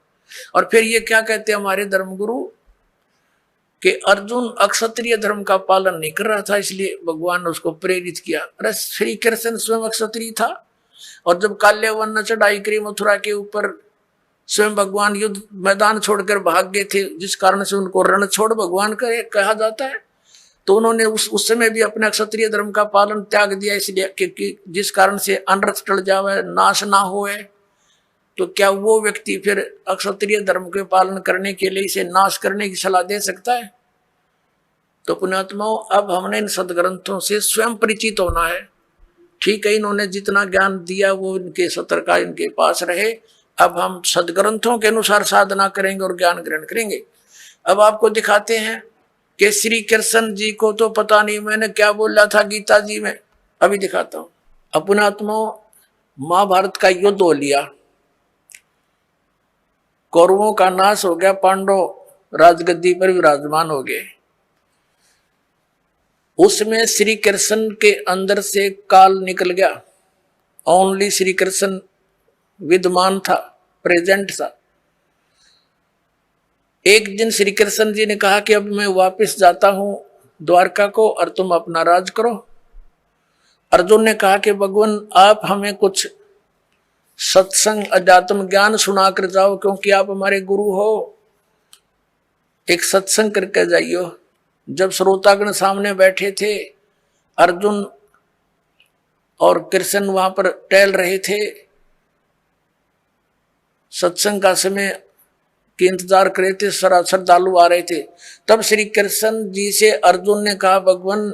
और फिर ये क्या कहते हैं हमारे धर्मगुरु कि अर्जुन अक्षत्रिय धर्म का पालन नहीं कर रहा था, इसलिए भगवान ने उसको प्रेरित किया। अरे श्री कृष्ण स्वयं अक्षत्रिय था, और जब काल्यवन ने चढ़ाई करी मथुरा के ऊपर, स्वयं भगवान युद्ध मैदान छोड़कर भाग गए थे, जिस कारण से उनको रण छोड़ भगवान कहा जाता है। तो उन्होंने उस समय भी अपने क्षत्रिय धर्म का पालन त्याग दिया, इसलिए कि जिस कारण से अनर्थ टल जावे, नाश ना होए। तो क्या वो व्यक्ति फिर अक्षत्रिय धर्म के पालन करने के लिए इसे नाश करने की सलाह दे सकता है? तो पुण्यात्माओं, अब हमने इन सदग्रंथों से स्वयं परिचित होना है। ठीक है, इन्होंने जितना ज्ञान दिया वो इनके सत्र का इनके पास रहे। अब हम सदग्रंथों के अनुसार साधना करेंगे और ज्ञान ग्रहण करेंगे। अब आपको दिखाते हैं कि श्री कृष्ण जी को तो पता नहीं मैंने क्या बोला था गीता जी में, अभी दिखाता हूं। अपनात्माओं, महाभारत का युद्ध हो लिया, कौरवों का नाश हो गया, पांडव राजगद्दी पर विराजमान हो गए। उसमें श्री कृष्ण के अंदर से काल निकल गया, ओनली श्री कृष्ण विद्यमान था, प्रेजेंट था। एक दिन श्री कृष्ण जी ने कहा कि अब मैं वापस जाता हूं द्वारका को और तुम अपना राज करो। अर्जुन ने कहा कि भगवान आप हमें कुछ सत्संग अध्यात्म ज्ञान सुना कर जाओ, क्योंकि आप हमारे गुरु हो, एक सत्संग करके जाइयो। जब श्रोतागण सामने बैठे थे, अर्जुन और कृष्ण वहां पर टहल रहे थे, सत्संग का समय के इंतजार कर रहे थे, श्रद्धालु आ रहे थे। तब श्री कृष्ण जी से अर्जुन ने कहा, भगवान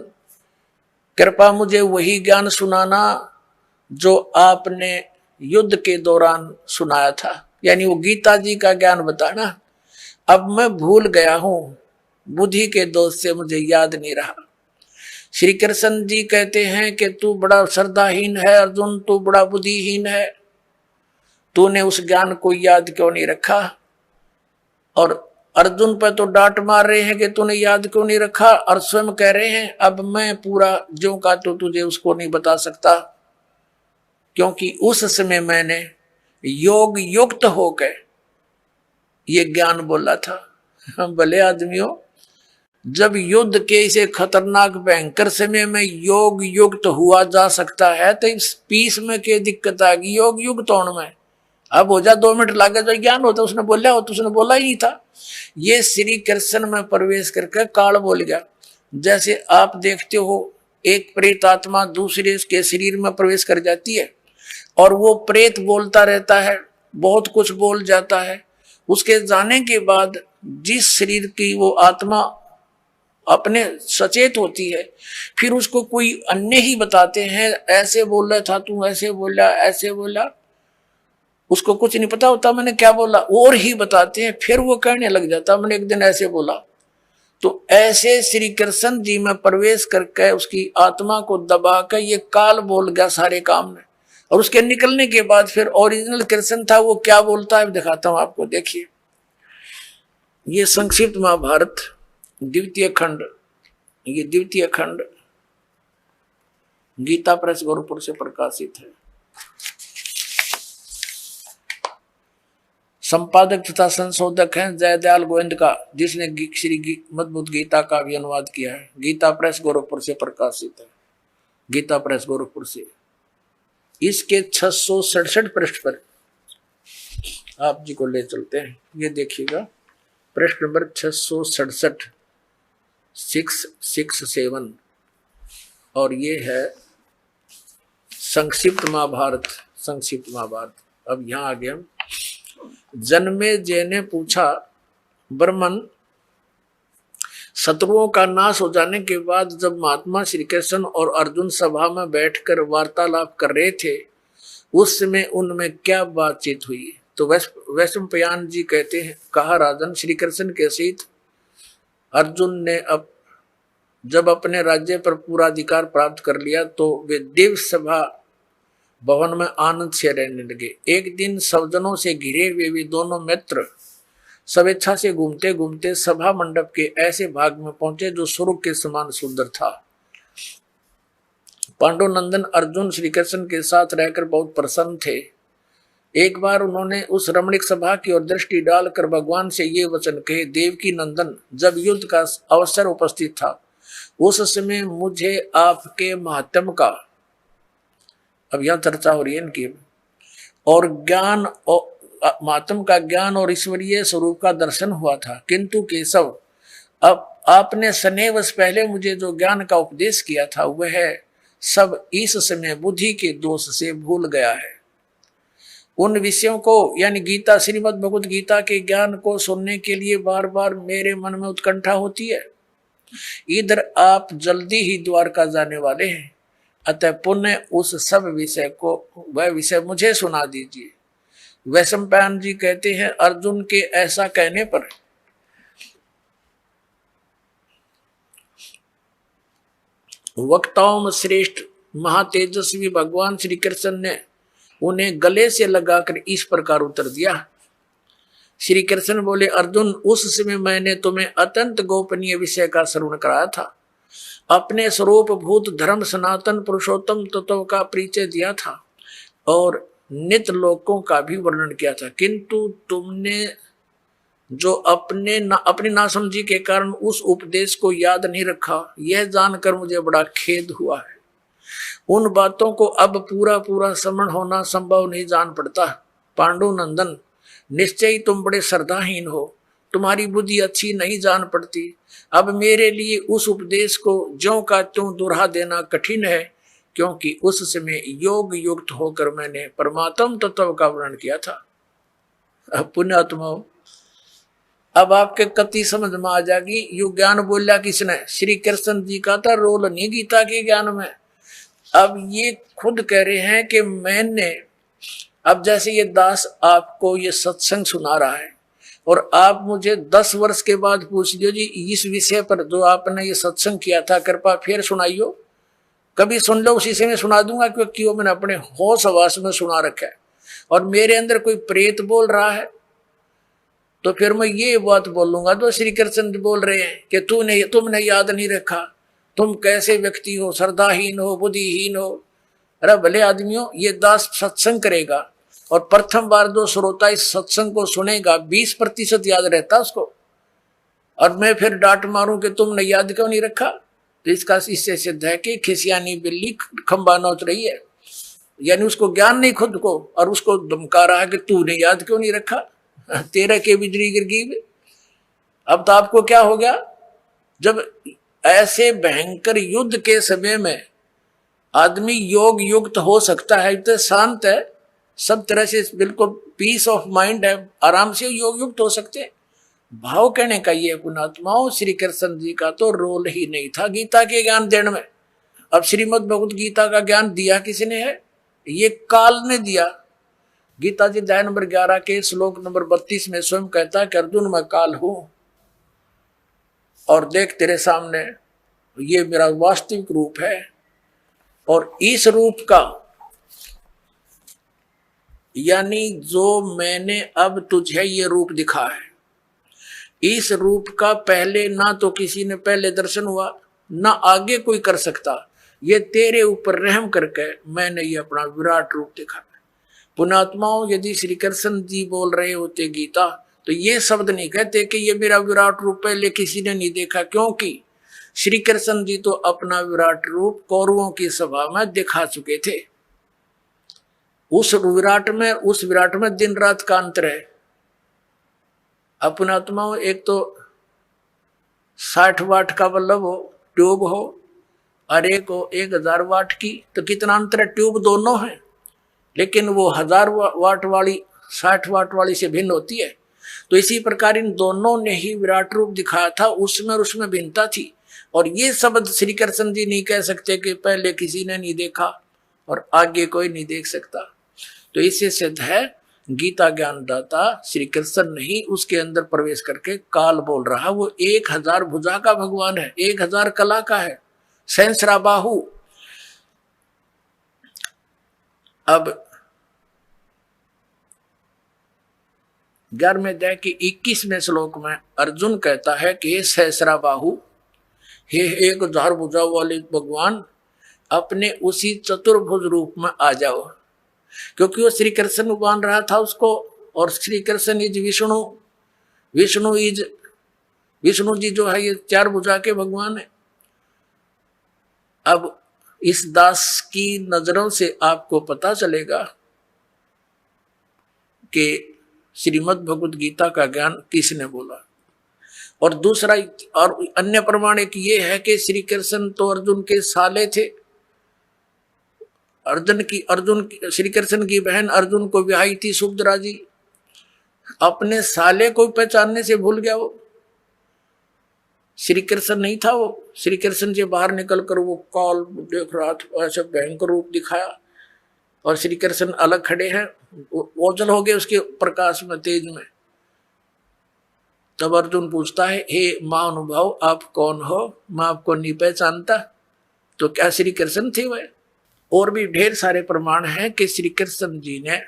कृपा मुझे वही ज्ञान सुनाना जो आपने युद्ध के दौरान सुनाया था, यानी वो गीता जी का ज्ञान बताना। अब मैं भूल गया हूं, बुद्धि के दोष से मुझे याद नहीं रहा। श्री कृष्ण जी कहते हैं कि तू बड़ा श्रद्धाहीन है अर्जुन, तू बड़ा बुद्धिहीन है, तूने उस ज्ञान को याद क्यों नहीं रखा। और अर्जुन पर तो डांट मार रहे हैं कि तूने याद क्यों नहीं रखा, और स्वयं कह रहे हैं अब मैं पूरा जो का तो तुझे उसको नहीं बता सकता, क्योंकि उस समय मैंने योग युक्त होकर ये ज्ञान बोला था। भले आदमियों, जब युद्ध के इसे खतरनाक भयंकर समय में योग युक्त हुआ जा सकता है, तो इस पीस में क्या दिक्कत आ गई योग युक्त होने में? अब हो जा 2 मिनट लागे जो ज्ञान होता उसने बोला हो, तो उसने बोला ही नहीं था। ये श्री कृष्ण में प्रवेश करके काल बोल गया। जैसे आप देखते हो एक प्रेत आत्मा दूसरे के शरीर में प्रवेश कर जाती है, और वो प्रेत बोलता रहता है, बहुत कुछ बोल जाता है। उसके जाने के बाद जिस शरीर की वो आत्मा अपने सचेत होती है, फिर उसको कोई अन्य ही बताते हैं, ऐसे बोल रहा था तू, ऐसे बोला, ऐसे बोला। उसको कुछ नहीं पता होता मैंने क्या बोला, और ही बताते हैं, फिर वो कहने लग जाता मैंने एक दिन ऐसे बोला। तो ऐसे श्री कृष्ण जी में प्रवेश करके उसकी आत्मा को दबा कर ये काल बोल गया सारे काम में। और उसके निकलने के बाद फिर ओरिजिनल कृष्ण था, वो क्या बोलता है दिखाता हूं आपको। देखिए, ये संक्षिप्त महाभारत द्वितीय खंड, ये द्वितीय खंड गीता प्रेस गोरखपुर से प्रकाशित है। संपादक तथा संशोधक हैं जयदयाल गोविंद का, जिसने श्री मद्भुत गीता का भी अनुवाद किया है। गीता प्रेस गोरखपुर से प्रकाशित है, गीता प्रेस गोरखपुर से। इसके 667 पृष्ठ पर आप जी को ले चलते हैं। ये देखिएगा पृष्ठ नंबर 667, 667, और ये है संक्षिप्त महाभारत। संक्षिप्त महाभारत। अब यहां आ गया। जन्मे जय ने पूछा, ब्रह्मन, शत्रुओं का नाश हो जाने के बाद जब महात्मा श्री कृष्ण और अर्जुन सभा में बैठकर वार्तालाप कर रहे थे, उस समय उनमें क्या बातचीत हुई? तो वैशंपायन जी कहते हैं, कहा राजन, श्री कृष्ण के सहित अर्जुन ने जब अपने राज्य पर पूरा अधिकार प्राप्त कर लिया तो वे देव सभा भवन में आनंद से रहने लगे। एक दिन सज्जनों से घिरे हुए वे दोनों मित्र स्वेच्छा से घूमते घूमते सभा मंडप के ऐसे भाग में पहुंचे जो स्वर्ग के समान सुंदर था। पांडुनंदन अर्जुन श्री कृष्ण के साथ रहकर बहुत प्रसन्न थे। एक बार उन्होंने उस रमणीक सभा की ओर दृष्टि डालकर भगवान से ये वचन कहे, देवकी नंदन, जब युद्ध का अवसर उपस्थित था उस समय मुझे आपके महात्म का, अब यह चर्चा हो रही है इनकी, और ज्ञान और महात्म का ज्ञान और ईश्वरीय स्वरूप का दर्शन हुआ था, किंतु केशव अब आपने स्नेहवश पहले मुझे जो ज्ञान का उपदेश किया था वह सब इस समय बुद्धि के दोष से भूल गया है। उन विषयों को यानी गीता, श्रीमद् भगवत गीता के ज्ञान को सुनने के लिए बार बार मेरे मन में उत्कंठा होती है। इधर आप जल्दी ही द्वारका जाने वाले हैं, अतः पुनः उस सब विषय को, वह विषय मुझे सुना दीजिए। वैशंपायन जी कहते हैं, अर्जुन के ऐसा कहने पर वक्ताओं में श्रेष्ठ महातेजस्वी भगवान श्री कृष्ण ने उन्हें गले से लगाकर इस प्रकार उत्तर दिया। श्री कृष्ण बोले, अर्जुन, उस समय मैंने तुम्हें अत्यंत गोपनीय विषय का श्रवण कराया था, अपने स्वरूप भूत धर्म सनातन पुरुषोत्तम तत्व का परिचय दिया था और नित्य लोकों का भी वर्णन किया था, किंतु तुमने जो अपनी नासमझी के कारण उस उपदेश को याद नहीं रखा, यह जानकर मुझे बड़ा खेद हुआ है। उन बातों को अब पूरा पूरा स्मरण होना संभव नहीं जान पड़ता। पांडुनंदन, निश्चय ही तुम बड़े श्रद्धाहीन हो, तुम्हारी बुद्धि अच्छी नहीं जान पड़ती। अब मेरे लिए उस उपदेश को ज्यों का त्यों दोहरा देना कठिन है, क्योंकि उस समय योग युक्त होकर मैंने परमात्म तत्व का वर्णन किया था। अब पुण्यात्माओं, अब आपके कति समझ में आ जाएगी, यु ज्ञान बोलिया किसने? श्री कृष्ण जी का था रोल नहीं गीता के ज्ञान में। अब ये खुद कह रहे हैं कि मैंने, अब जैसे ये दास आपको ये सत्संग सुना रहा है और आप मुझे 10 वर्ष के बाद पूछ लियो, जी इस विषय पर जो आपने ये सत्संग किया था कृपा फिर सुनाइयो, कभी सुन लो उसी से मैं सुना दूंगा, क्योंकि वो मैंने अपने होश हवास में सुना रखा है। और मेरे अंदर कोई प्रेत बोल रहा है तो फिर मैं ये बात बोलूंगा तो श्री कृष्ण बोल रहे हैं कि तुमने याद नहीं रखा, तुम कैसे व्यक्ति हो, श्रद्धाहीन हो, बुद्धिहीन हो। अरे भले आदमियों, ये दास सत्संग करेगा और प्रथम बार जो श्रोता इस सत्संग को सुनेगा 20% याद रहता उसको, और मैं फिर डांट मारूं कि तुमने याद क्यों नहीं रखा, तो इससे सिद्ध है कि खिसियानी बिल्ली खंबा नोच रही है, यानी उसको ज्ञान नहीं खुद को, और उसको धमका रहा है कि तूने याद क्यों नहीं रखा, तेरा के बिजली गिर गई। अब तो आपको क्या हो गया, जब ऐसे भयंकर युद्ध के समय में आदमी योग युक्त हो सकता है, तो शांत है, सब तरह से बिल्कुल पीस ऑफ माइंड है, आराम से योग युक्त हो सकते हैं। भाव कहने का ये पुणात्माओं, श्री कृष्ण जी का तो रोल ही नहीं था गीता के ज्ञान देने में। अब श्रीमद् भगवत गीता का ज्ञान दिया किसने है? ये काल ने दिया। गीता जी अध्याय नंबर 11 के श्लोक नंबर 32 में स्वयं कहता है कि अर्जुन, मैं काल हूं और देख तेरे सामने ये मेरा वास्तविक रूप है, और इस रूप का यानी जो मैंने अब तुझे ये रूप दिखा है, इस रूप का पहले ना तो किसी ने पहले दर्शन हुआ, ना आगे कोई कर सकता। ये तेरे ऊपर रहम करके मैंने ये अपना विराट रूप दिखा। पुणात्माओं, यदि श्री कृष्ण जी बोल रहे होते गीता, तो ये शब्द नहीं कहते कि ये मेरा विराट रूप पहले किसी ने नहीं देखा, क्योंकि श्री कृष्ण जी तो अपना विराट रूप कौरवों की सभा में दिखा चुके थे। उस विराट में दिन रात का अंतर है। पुणात्माओं, एक तो 60 वाट का बल्ब हो, ट्यूब हो, और एक हो 1000 वाट की, तो कितना अंतर है। ट्यूब दोनों है, लेकिन वो 1000 वाट वाली 60 वाट वाली से भिन्न होती है। तो इसी प्रकार इन दोनों ने ही विराट रूप दिखाया था, उसमें भिन्नता थी। और ये शब्द श्री कृष्ण जी नहीं कह सकते कि पहले किसी ने नहीं देखा और आगे कोई नहीं देख सकता। तो इससे सिद्ध है गीता ज्ञानदाता श्री कृष्ण नहीं, उसके अंदर प्रवेश करके काल बोल रहा। वो 1000 भुजा का भगवान है, 1000 कला का है, सहस्रा बाहु। अब 11वें अध्याय के 21वें श्लोक में अर्जुन कहता है कि हे सहस्रा बाहु, हे एक हजार भुजाओं वाले भगवान, अपने उसी चतुर्भुज रूप में आ जाओ। क्योंकि वो श्री कृष्ण मान रहा था उसको, और श्री कृष्ण इज विष्णु, विष्णु जी जो है ये 4 भुजा के भगवान है। अब इस दास की नजरों से आपको पता चलेगा कि श्रीमद् भगवद गीता का ज्ञान किसने बोला। और दूसरा और अन्य प्रमाण एक ये है कि श्री कृष्ण तो अर्जुन के साले थे। श्री कृष्ण की बहन अर्जुन को ब्याही थी सुभद्रा जी, अपने साले को पहचानने से भूल गया वो। श्री कृष्ण नहीं था वो। श्री कृष्ण से बाहर निकलकर वो काल देख रहा था, ऐसा भयंकर रूप दिखाया, और श्री कृष्ण अलग खड़े हैं, ओझल हो गए उसके प्रकाश में, तेज में। तब अर्जुन पूछता है, हे महानुभाव आप कौन हो, मैं आपको नहीं पहचानता। तो क्या श्री कृष्ण थे वह? और भी ढेर सारे प्रमाण हैं कि श्री कृष्ण जी ने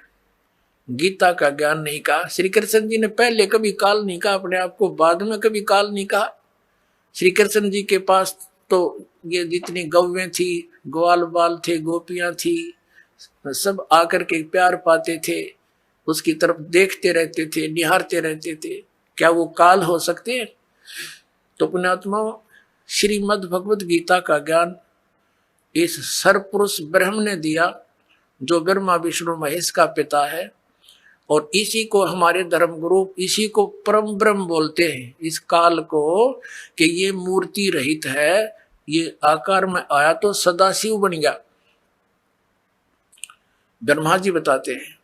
गीता का ज्ञान नहीं कहा। श्री कृष्ण जी ने पहले कभी काल नहीं कहा अपने आप को, बाद में कभी काल नहीं कहा। श्री कृष्ण जी के पास तो ये जितनी गौवें थी, ग्वाल बाल थे, गोपियां थी, सब आकर के प्यार पाते थे, उसकी तरफ देखते रहते थे, निहारते रहते थे। क्या वो काल हो सकते हैं? तो पुण्यात्मा, श्रीमद् भगवद गीता का ज्ञान इस सरपुरुष ब्रह्म ने दिया, जो ब्रह्मा विष्णु महेश का पिता है, और इसी को हमारे धर्म गुरु, इसी को परम ब्रह्म बोलते हैं। इस काल को कि ये मूर्ति रहित है, ये आकार में आया तो सदाशिव बन गया, ब्रह्मा जी बताते हैं।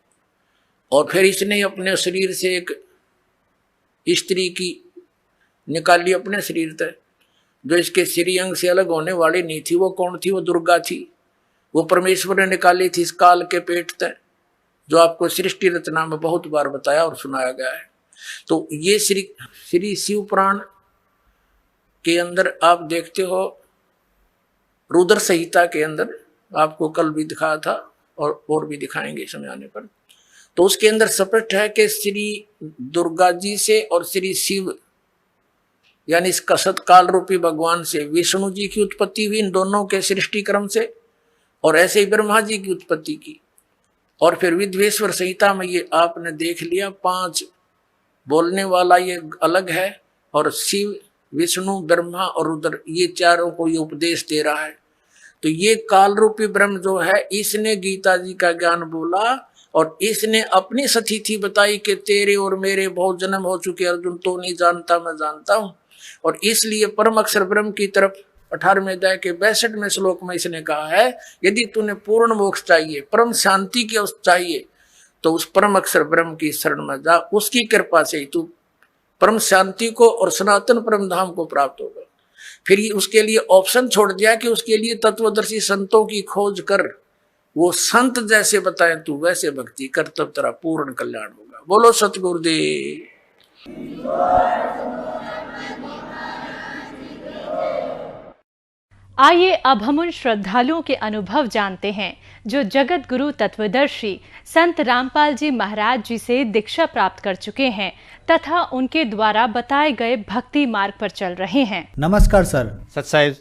और फिर इसने अपने शरीर से एक स्त्री की निकाली अपने शरीर से, जो इसके श्रीअंग से अलग होने वाली नहीं थी। वो कौन थी? वो दुर्गा थी। वो परमेश्वर ने निकाली थी इस काल के पेट से, जो आपको सृष्टि रचना में बहुत बार बताया और सुनाया गया है। तो ये श्री शिव पुराण के अंदर आप देखते हो, रुद्र संहिता के अंदर आपको कल भी दिखाया था और भी दिखाएंगे समय आने पर। तो उसके अंदर स्पष्ट है कि श्री दुर्गा जी से और श्री शिव यानी इस कसत काल रूपी भगवान से विष्णु जी की उत्पत्ति हुई, इन दोनों के सृष्टि क्रम से, और ऐसे ही ब्रह्मा जी की उत्पत्ति की। और फिर विद्वेश्वर संहिता में ये आपने देख लिया, 5 बोलने वाला ये अलग है, और शिव, विष्णु, ब्रह्मा और रुद्र, ये चारों को ये उपदेश दे रहा है। तो ये काल रूपी ब्रह्म जो है, इसने गीता जी का ज्ञान बोला, और इसने अपनी सतिथि बताई कि तेरे और मेरे बहुत जन्म हो चुके अर्जुन, तो नहीं जानता मैं जानता हूं। और इसलिए परम अक्षर ब्रह्म की तरफ 18वें अध्याय के 62वें श्लोक में इसने कहा है, यदि तूने पूर्ण मोक्ष चाहिए, परम शांति की चाहिए, तो उस परम अक्षर ब्रह्म की शरण में जा, उसकी कृपा से ही तू परम शांति को और सनातन परम धाम को प्राप्त होगा। फिर उसके लिए ऑप्शन छोड़ दिया कि उसके लिए तत्वदर्शी संतों की खोज कर, वो संत जैसे बताए तू वैसे भक्ति कर, तब तेरा पूर्ण कल्याण होगा। बोलो सतगुरुदेव। आइए अब हम उन श्रद्धालुओं के अनुभव जानते हैं जो जगत गुरु तत्वदर्शी संत रामपाल जी महाराज जी से दीक्षा प्राप्त कर चुके हैं तथा उनके द्वारा बताए गए भक्ति मार्ग पर चल रहे हैं। नमस्कार सर। सत्साई।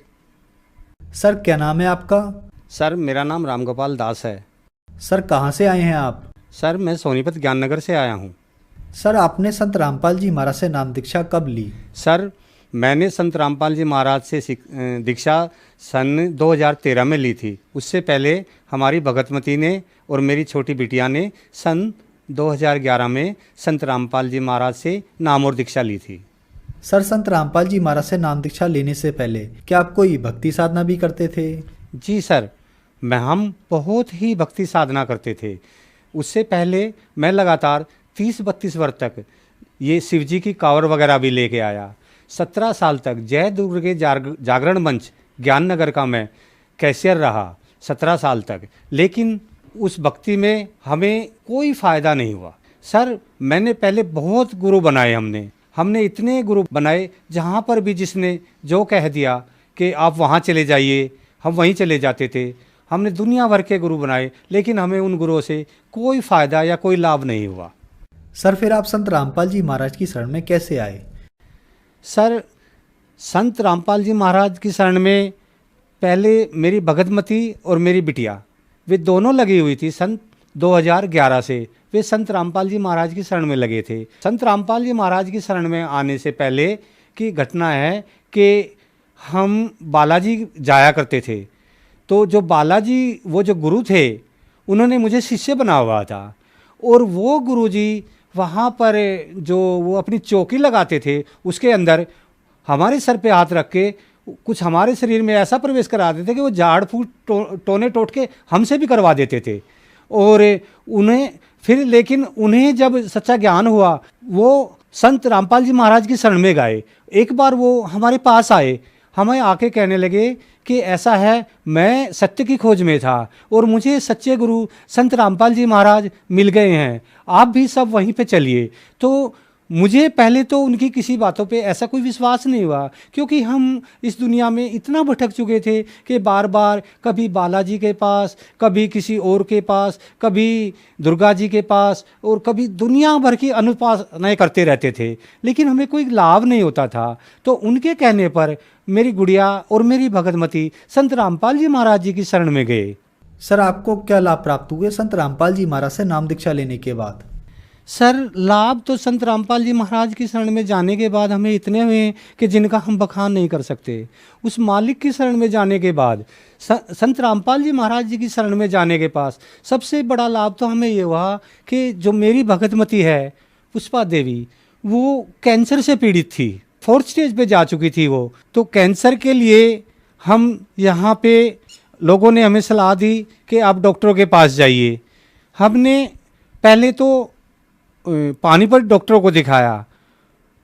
सर क्या नाम है आपका? सर मेरा नाम रामगोपाल दास है। सर कहाँ से आए हैं आप? सर मैं सोनीपत ज्ञाननगर से आया हूँ। सर आपने संत रामपाल जी महाराज से नाम दीक्षा कब ली? सर मैंने संत रामपाल जी महाराज से दीक्षा सन 2013 में ली थी। उससे पहले हमारी भगतमती ने और मेरी छोटी बिटिया ने सन 2011 में संत रामपाल जी महाराज से नाम और दीक्षा ली थी। सर संत रामपाल जी महाराज से नाम दीक्षा लेने से पहले क्या आप कोई भक्ति साधना भी करते थे? जी सर, हम बहुत ही भक्ति साधना करते थे। उससे पहले मैं लगातार 30-32 वर्ष तक ये शिवजी की कांवर वगैरह भी लेके आया। 17 साल तक जय दुर्गे जागरण मंच ज्ञाननगर का मैं कैशियर रहा 17 साल तक, लेकिन उस भक्ति में हमें कोई फ़ायदा नहीं हुआ। सर मैंने पहले बहुत गुरु बनाए, हमने इतने गुरु बनाए, जहाँ पर भी जिसने जो कह दिया कि आप वहाँ चले जाइए, हम वहीं चले जाते थे। हमने दुनिया भर के गुरु बनाए, लेकिन हमें उन गुरुओं से कोई फ़ायदा या कोई लाभ नहीं हुआ। सर फिर आप संत रामपाल जी महाराज की शरण में कैसे आए? सर, संत रामपाल जी महाराज की शरण में पहले मेरी भगतमती और मेरी बिटिया, वे दोनों लगी हुई थी। सन 2011 से वे संत रामपाल जी महाराज की शरण में लगे थे। संत रामपाल जी महाराज की शरण में आने से पहले की घटना है कि हम बालाजी जाया करते थे। तो जो बालाजी, वो जो गुरु थे, उन्होंने मुझे शिष्य बना हुआ था। और वो गुरुजी वहाँ पर जो वो अपनी चौकी लगाते थे, उसके अंदर हमारे सर पे हाथ रख के कुछ हमारे शरीर में ऐसा प्रवेश करा देते कि वो झाड़ फूट टोने टोट के हमसे भी करवा देते थे। और उन्हें फिर, लेकिन उन्हें जब सच्चा ज्ञान हुआ, वो संत रामपाल जी महाराज की शरण में गए। एक बार वो हमारे पास आए, हमें आके कहने लगे कि ऐसा है, मैं सत्य की खोज में था और मुझे सच्चे गुरु संत रामपाल जी महाराज मिल गए हैं, आप भी सब वहीं पे चलिए। तो मुझे पहले तो उनकी किसी बातों पे ऐसा कोई विश्वास नहीं हुआ, क्योंकि हम इस दुनिया में इतना भटक चुके थे कि बार बार कभी बालाजी के पास, कभी किसी और के पास, कभी दुर्गा जी के पास, और कभी दुनिया भर की अनुपासनाएं करते रहते थे, लेकिन हमें कोई लाभ नहीं होता था। तो उनके कहने पर मेरी गुड़िया और मेरी भगतमती संत रामपाल जी महाराज जी की शरण में गए। सर आपको क्या लाभ प्राप्त हुए संत रामपाल जी महाराज से नाम दीक्षा लेने के बाद? सर, लाभ तो संत रामपाल जी महाराज की शरण में जाने के बाद हमें इतने हुए कि जिनका हम बखान नहीं कर सकते। उस मालिक की शरण में जाने के बाद, संत रामपाल जी महाराज जी की शरण में जाने के पास सबसे बड़ा लाभ तो हमें ये हुआ कि जो मेरी भगतमती है, पुष्पा देवी, वो कैंसर से पीड़ित थी, 4th स्टेज पे जा चुकी थी वो। तो कैंसर के लिए हम यहाँ पे लोगों ने हमें सलाह दी कि आप डॉक्टरों के पास जाइए। हमने पहले तो पानीपत डॉक्टरों को दिखाया,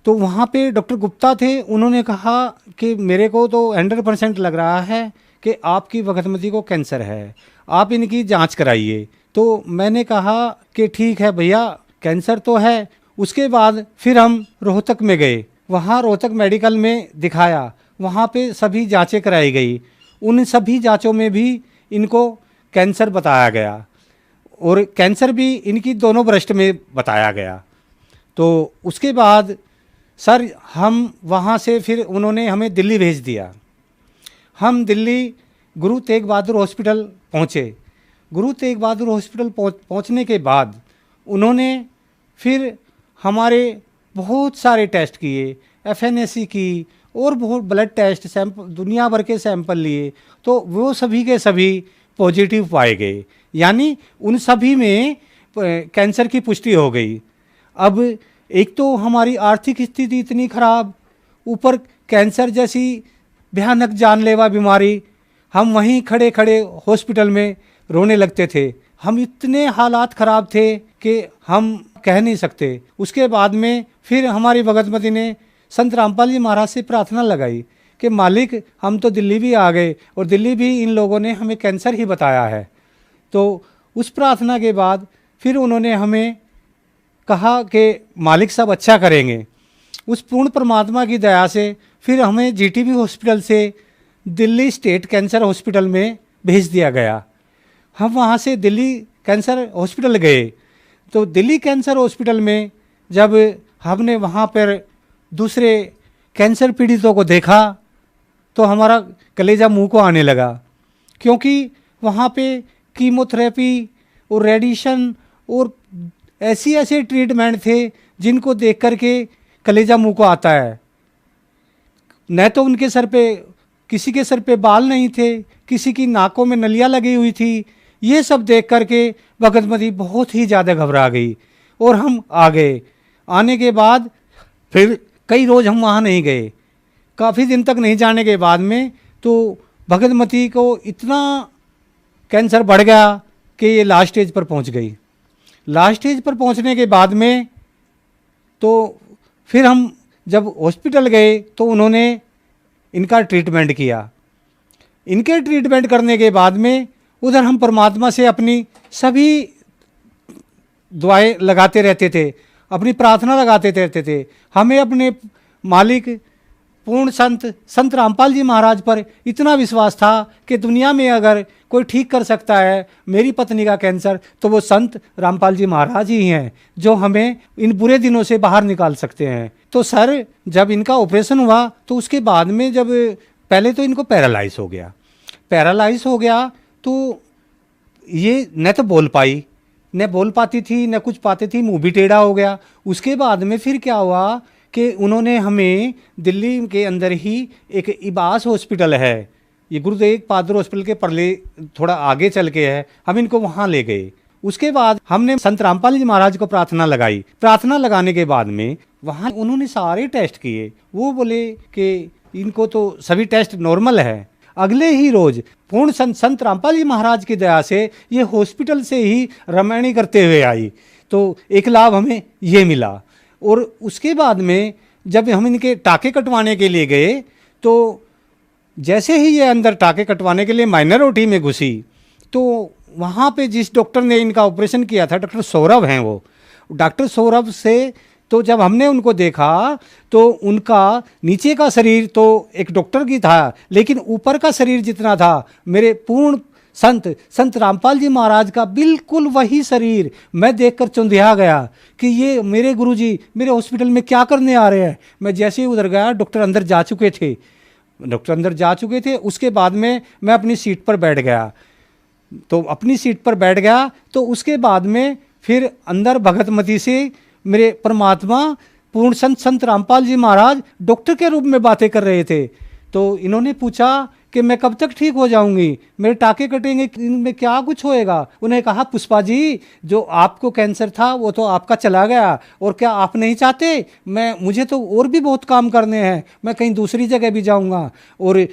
तो वहाँ पे डॉक्टर गुप्ता थे। उन्होंने कहा कि मेरे को तो 100% लग रहा है कि आपकी भगतमती को कैंसर है, आप इनकी जांच कराइए। तो मैंने कहा कि ठीक है भैया, कैंसर तो है। उसके बाद फिर हम रोहतक में गए, वहाँ रोहतक मेडिकल में दिखाया, वहाँ पे सभी जांचें कराई गई। उन सभी जांचों में भी इनको कैंसर बताया गया, और कैंसर भी इनकी दोनों ब्रेस्ट में बताया गया। तो उसके बाद सर हम वहाँ से, फिर उन्होंने हमें दिल्ली भेज दिया। हम दिल्ली गुरु तेग बहादुर हॉस्पिटल पहुँचे। गुरु तेग बहादुर हॉस्पिटल पहुँचने के बाद उन्होंने फिर हमारे बहुत सारे टेस्ट किए, FNAC की, और बहुत ब्लड टेस्ट, सैंपल, दुनिया भर के सैंपल लिए। तो वो सभी के सभी पॉजिटिव पाए गए, यानी उन सभी में कैंसर की पुष्टि हो गई। अब एक तो हमारी आर्थिक स्थिति इतनी खराब, ऊपर कैंसर जैसी भयानक जानलेवा बीमारी, हम वहीं खड़े खड़े हॉस्पिटल में रोने लगते थे। हम इतने हालात ख़राब थे कि हम कह नहीं सकते। उसके बाद में फिर हमारी भगतमती ने संत रामपाल जी महाराज से प्रार्थना लगाई कि मालिक, हम तो दिल्ली भी आ गए और दिल्ली भी इन लोगों ने हमें कैंसर ही बताया है। तो उस प्रार्थना के बाद फिर उन्होंने हमें कहा कि मालिक सब अच्छा करेंगे। उस पूर्ण परमात्मा की दया से फिर हमें GTB हॉस्पिटल से दिल्ली स्टेट कैंसर हॉस्पिटल में भेज दिया गया। हम वहाँ से दिल्ली कैंसर हॉस्पिटल गए। तो दिल्ली कैंसर हॉस्पिटल में जब हमने वहाँ पर दूसरे कैंसर पीड़ितों को देखा तो हमारा कलेजा मुंह को आने लगा, क्योंकि वहाँ पे कीमोथेरेपी और रेडिएशन और ऐसे ट्रीटमेंट थे जिनको देख कर के कलेजा मुंह को आता है। न तो उनके सर पे, किसी के सर पे बाल नहीं थे, किसी की नाकों में नलियाँ लगी हुई थी। ये सब देख कर के भगतमती बहुत ही ज़्यादा घबरा गई और हम आ गए। आने के बाद फिर कई रोज़ हम वहाँ नहीं गए। काफ़ी दिन तक नहीं जाने के बाद में तो भगतमती को इतना कैंसर बढ़ गया कि ये लास्ट स्टेज पर पहुँच गई। लास्ट स्टेज पर पहुँचने के बाद में तो फिर हम जब हॉस्पिटल गए तो उन्होंने इनका ट्रीटमेंट किया। इनके ट्रीटमेंट करने के बाद में उधर हम परमात्मा से अपनी सभी दुआएं लगाते रहते थे, अपनी प्रार्थना लगाते रहते थे। हमें अपने मालिक पूर्ण संत रामपाल जी महाराज पर इतना विश्वास था कि दुनिया में अगर कोई ठीक कर सकता है मेरी पत्नी का कैंसर तो वो संत रामपाल जी महाराज ही हैं जो हमें इन बुरे दिनों से बाहर निकाल सकते हैं। तो सर जब इनका ऑपरेशन हुआ तो उसके बाद में जब पहले तो इनको पैरालाइज हो गया तो ये न तो बोल पाई, न बोल पाती थी, न कुछ पाती थी, मुंह भी टेढ़ा हो गया। उसके बाद में फिर क्या हुआ कि उन्होंने हमें दिल्ली के अंदर ही एक इबास हॉस्पिटल है, ये गुरु तेग बहादुर हॉस्पिटल के परले थोड़ा आगे चल के है, हम इनको वहाँ ले गए। उसके बाद हमने संत रामपाल जी महाराज को प्रार्थना लगाई। प्रार्थना लगाने के बाद में वहाँ उन्होंने सारे टेस्ट किए, वो बोले कि इनको तो सभी टेस्ट नॉर्मल है। अगले ही रोज पूर्ण संत रामपाल जी महाराज की दया से ये हॉस्पिटल से ही रामायणी करते हुए आई, तो एक लाभ हमें ये मिला। और उसके बाद में जब हम इनके टाके कटवाने के लिए गए तो जैसे ही ये अंदर टाके कटवाने के लिए माइनर ओटी में घुसी तो वहाँ पे जिस डॉक्टर ने इनका ऑपरेशन किया था, डॉक्टर सौरभ हैं वो, डॉक्टर सौरभ से तो जब हमने उनको देखा तो उनका नीचे का शरीर तो एक डॉक्टर की था, लेकिन ऊपर का शरीर जितना था मेरे पूर्ण संत रामपाल जी महाराज का बिल्कुल वही शरीर। मैं देखकर चौंधिया गया कि ये मेरे गुरुजी मेरे हॉस्पिटल में क्या करने आ रहे हैं। मैं जैसे ही उधर गया डॉक्टर अंदर जा चुके थे। उसके बाद में मैं अपनी सीट पर बैठ गया तो उसके बाद में फिर अंदर भगतमती से मेरे परमात्मा पूर्ण संत रामपाल जी महाराज डॉक्टर के रूप में बातें कर रहे थे। तो इन्होंने पूछा कि मैं कब तक ठीक हो जाऊंगी, मेरे टाके कटेंगे, इनमें क्या कुछ होएगा। उन्हें कहा पुष्पा जी जो आपको कैंसर था वो तो आपका चला गया, और क्या आप नहीं चाहते मुझे तो और भी बहुत काम करने हैं, मैं कहीं दूसरी जगह भी जाऊंगा, और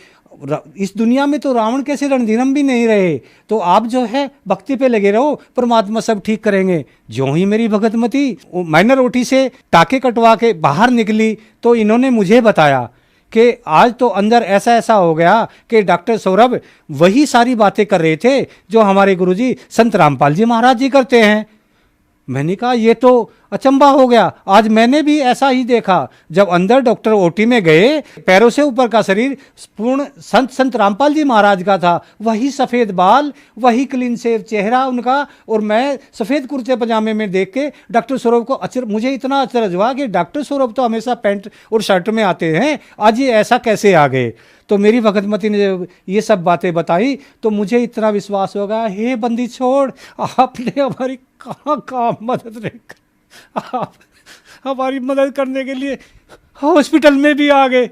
इस दुनिया में तो रावण कैसे रणधीरम भी नहीं रहे, तो आप जो है भक्ति पे लगे रहो, परमात्मा सब ठीक करेंगे। जो ही मेरी भगतमती माइनर ओटी से टाके कटवा के बाहर निकली तो इन्होंने मुझे बताया कि आज तो अंदर ऐसा ऐसा हो गया कि डॉक्टर सौरभ वही सारी बातें कर रहे थे जो हमारे गुरुजी संत रामपाल जी महाराज जी करते हैं। मैंने कहा ये तो अचंबा हो गया। आज मैंने भी ऐसा ही देखा, जब अंदर डॉक्टर ओटी में गए, पैरों से ऊपर का शरीर पूर्ण संत रामपाल जी महाराज का था, वही सफ़ेद बाल, वही क्लीन शेव चेहरा उनका, और मैं सफ़ेद कुर्ते पजामे में देख के डॉक्टर सौरभ को मुझे इतना अचरज हुआ कि डॉक्टर सौरभ तो हमेशा पैंट और शर्ट में आते हैं, आज ये ऐसा कैसे आ गए। तो मेरी भगतमती ने जब ये सब बातें बताई तो मुझे इतना विश्वास हो गया, हे बंदी छोड़, आपने हमारी कहाँ मदद नहीं कर, आप हमारी मदद करने के लिए हॉस्पिटल में भी आ गए।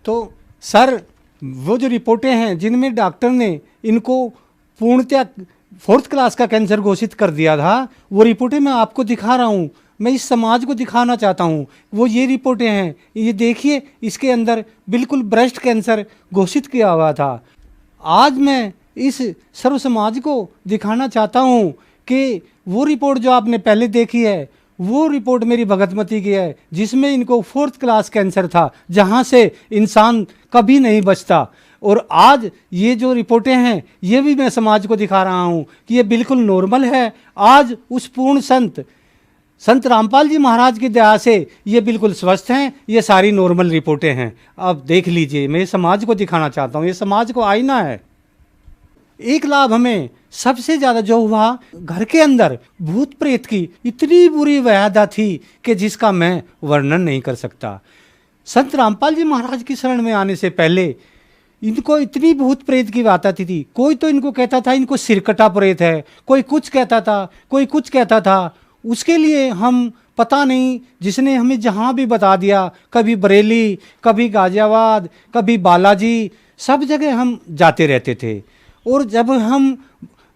तो सर वो जो रिपोर्टें हैं जिनमें डॉक्टर ने इनको पूर्णतः 4th क्लास का कैंसर घोषित कर दिया था, वो रिपोर्टें मैं आपको दिखा रहा हूँ, मैं इस समाज को दिखाना चाहता हूँ। वो ये रिपोर्टें हैं, ये देखिए, इसके अंदर बिल्कुल ब्रेस्ट कैंसर घोषित किया हुआ था। आज मैं इस सर्व समाज को दिखाना चाहता हूँ कि वो रिपोर्ट जो आपने पहले देखी है वो रिपोर्ट मेरी भगतमती की है, जिसमें इनको 4th क्लास कैंसर था, जहाँ से इंसान कभी नहीं बचता। और आज ये जो रिपोर्टें हैं ये भी मैं समाज को दिखा रहा हूँ कि ये बिल्कुल नॉर्मल है। आज उस पूर्ण संत रामपाल जी महाराज की दया से ये बिल्कुल स्वस्थ हैं, ये सारी नॉर्मल रिपोर्टें हैं। अब देख लीजिए, मैं समाज को दिखाना चाहता हूँ, ये समाज को आईना है। एक लाभ हमें सबसे ज़्यादा जो हुआ, घर के अंदर भूत प्रेत की इतनी बुरी व्याधा थी कि जिसका मैं वर्णन नहीं कर सकता। संत रामपाल जी महाराज की शरण में आने से पहले इनको इतनी भूत प्रेत की बात आती थी। कोई तो इनको कहता था इनको सिरकटा प्रेत है, कोई कुछ कहता था, कोई कुछ कहता था। उसके लिए हम पता नहीं, जिसने हमें जहाँ भी बता दिया, कभी बरेली, कभी गाजियाबाद, कभी बालाजी, सब जगह हम जाते रहते थे। और जब हम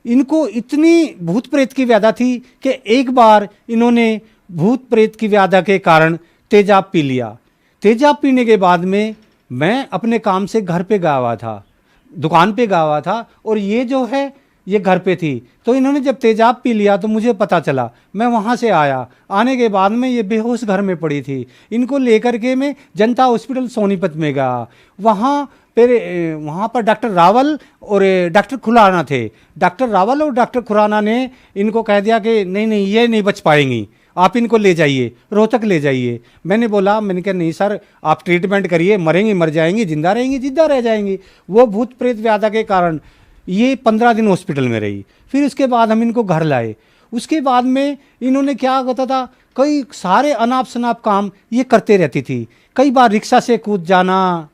इनको इतनी भूत प्रेत की व्याधा थी कि एक बार इन्होंने भूत प्रेत की व्याधा के कारण तेजाब पी लिया। तेजाब पीने के बाद में मैं अपने काम से घर पे गया हुआ था, दुकान पे गया हुआ था, और ये जो है ये घर पे थी। तो इन्होंने जब तेजाब पी लिया तो मुझे पता चला, मैं वहाँ से आया। आने के बाद में ये बेहोश घर में पड़ी थी। इनको लेकर के मैं जनता हॉस्पिटल सोनीपत में गया। वहाँ पर डॉक्टर रावल और डॉक्टर खुराना थे। डॉक्टर रावल और डॉक्टर खुराना ने इनको कह दिया कि नहीं ये नहीं बच पाएंगी। आप इनको ले जाइए, रोहतक ले जाइए। मैंने कहा नहीं सर, आप ट्रीटमेंट करिए, मरेंगी मर जाएंगी, जिंदा रहेंगी जिंदा रह जाएंगी। वो भूत प्रेत व्याधा के कारण ये 15 दिन हॉस्पिटल में रही। फिर उसके बाद हम इनको घर लाए। उसके बाद में इन्होंने क्या होता था, कई सारे अनाप शनाप काम ये करते रहती थी। कई बार रिक्शा से कूद जाना,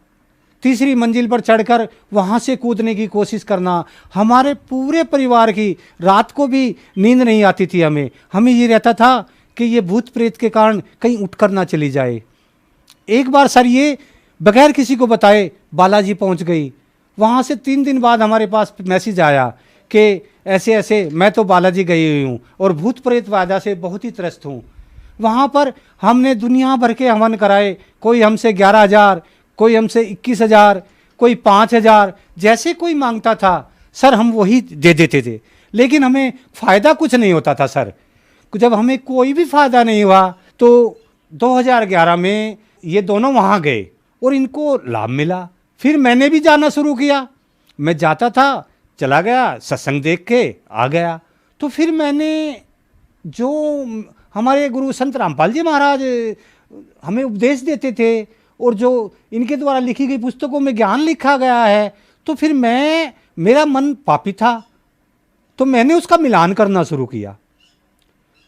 तीसरी मंजिल पर चढ़कर वहाँ से कूदने की कोशिश करना। हमारे पूरे परिवार की रात को भी नींद नहीं आती थी। हमें ये रहता था कि ये भूत प्रेत के कारण कहीं उठकर ना चली जाए। एक बार सर ये बगैर किसी को बताए बालाजी पहुँच गई। वहाँ से 3 दिन बाद हमारे पास मैसेज आया कि ऐसे ऐसे मैं तो बालाजी गई हुई हूँ और भूत प्रेत वादा से बहुत ही त्रस्त हूँ। वहाँ पर हमने दुनिया भर के हवन कराए। कोई हमसे 11,000, कोई हमसे 21,000, कोई 5,000, जैसे कोई मांगता था सर हम वही दे देते थे। लेकिन हमें फ़ायदा कुछ नहीं होता था सर। जब हमें कोई भी फ़ायदा नहीं हुआ तो 2011 में ये दोनों वहाँ गए और इनको लाभ मिला। फिर मैंने भी जाना शुरू किया। मैं जाता था, चला गया, सत्संग देख के आ गया। तो फिर मैंने जो हमारे गुरु संत रामपाल जी महाराज हमें उपदेश देते थे और जो इनके द्वारा लिखी गई पुस्तकों में ज्ञान लिखा गया है, तो फिर मेरा मन पापी था, तो मैंने उसका मिलान करना शुरू किया।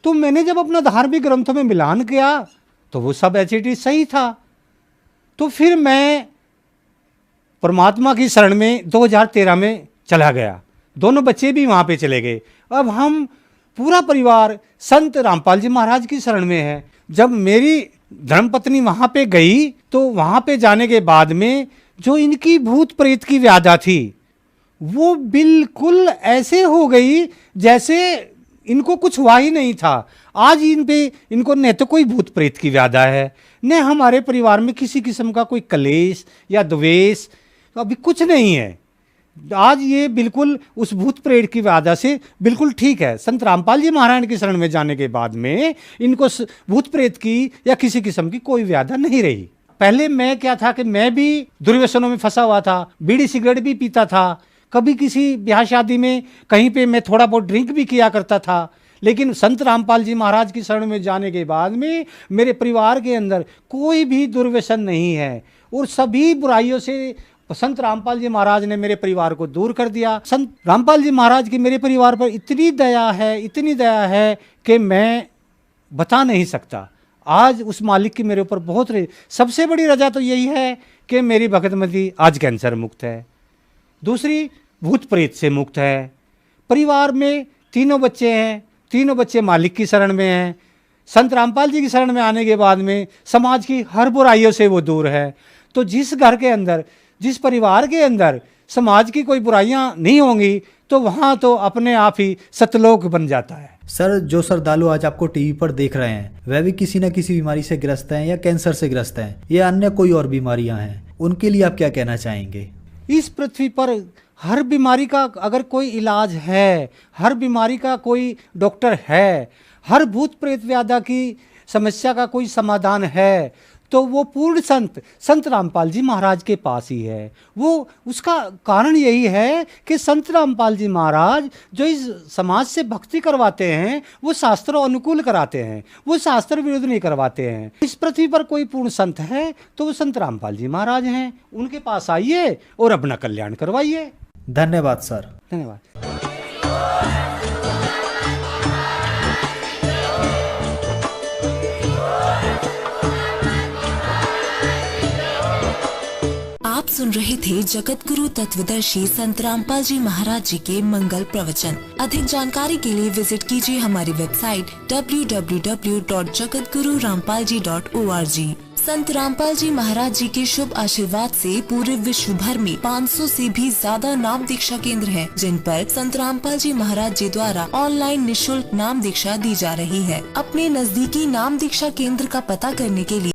तो मैंने जब अपना धार्मिक ग्रंथों में मिलान किया तो वो सब एच सही था। तो फिर मैं परमात्मा की शरण में 2013 में चला गया। दोनों बच्चे भी वहाँ पे चले गए। अब हम पूरा परिवार संत रामपाल जी महाराज की शरण में है। जब मेरी धर्मपत्नी वहाँ पे गई तो वहाँ पे जाने के बाद में जो इनकी भूत प्रेत की व्याधा थी वो बिल्कुल ऐसे हो गई जैसे इनको कुछ हुआ ही नहीं था। आज इनको न तो कोई भूत प्रेत की व्याधा है, न हमारे परिवार में किसी किस्म का कोई कलेश या द्वेष, अभी कुछ नहीं है। आज ये बिल्कुल उस भूत प्रेत की व्याधा से बिल्कुल ठीक है। संत रामपाल जी महाराज की शरण में जाने के बाद में इनको भूत प्रेत की या किसी किस्म की कोई व्याधा नहीं रही। पहले मैं क्या था कि मैं भी दुर्व्यसनों में फंसा हुआ था, बीड़ी सिगरेट भी पीता था, कभी किसी ब्याह शादी में कहीं पे मैं थोड़ा बहुत ड्रिंक भी किया करता था। लेकिन संत रामपाल जी महाराज की शरण में जाने के बाद में मेरे परिवार के अंदर कोई भी दुर्व्यसन नहीं है और सभी बुराइयों से संत रामपाल जी महाराज ने मेरे परिवार को दूर कर दिया। संत रामपाल जी महाराज की मेरे परिवार पर इतनी दया है कि मैं बता नहीं सकता। आज उस मालिक की मेरे ऊपर बहुत सबसे बड़ी रजा तो यही है कि मेरी भगतमती आज कैंसर मुक्त है, दूसरी भूत प्रेत से मुक्त है। परिवार में 3 बच्चे हैं, 3 बच्चे मालिक की शरण में हैं। संत रामपाल जी की शरण में आने के बाद में समाज की हर बुराइयों से वो दूर है। तो जिस घर के अंदर, जिस परिवार के अंदर समाज की कोई बुराइयां नहीं होंगी तो वहाँ तो अपने आप ही सतलोक बन जाता है। सर, जो श्रद्धालु आज आपको टीवी पर देख रहे हैं वह भी किसी न किसी बीमारी से ग्रस्त हैं या कैंसर से ग्रस्त हैं या अन्य कोई और बीमारियां हैं, उनके लिए आप क्या कहना चाहेंगे? इस पृथ्वी पर हर बीमारी का अगर कोई इलाज है, हर बीमारी का कोई डॉक्टर है, हर भूत प्रेत व्याधा की समस्या का कोई समाधान है, तो वो पूर्ण संत रामपाल जी महाराज के पास ही है। वो उसका कारण यही है कि संत रामपाल जी महाराज जो इस समाज से भक्ति करवाते हैं वो शास्त्रों अनुकूल कराते हैं, वो शास्त्र विरुद्ध नहीं करवाते हैं। इस पृथ्वी पर कोई पूर्ण संत है तो वो संत रामपाल जी महाराज हैं। उनके पास आइए और अपना कल्याण करवाइए। धन्यवाद सर। धन्यवाद। आप सुन रहे थे जगत गुरु तत्वदर्शी संत रामपाल जी महाराज जी के मंगल प्रवचन। अधिक जानकारी के लिए विजिट कीजिए हमारी वेबसाइट www.jagatgururampalji.org। संत रामपाल जी महाराज जी के शुभ आशीर्वाद से पूरे विश्व भर में 500 से भी ज्यादा नाम दीक्षा केंद्र हैं, जिन पर संत रामपाल जी महाराज जी द्वारा ऑनलाइन निशुल्क नाम दीक्षा दी जा रही है। अपने नजदीकी नाम दीक्षा केंद्र का पता करने के लिए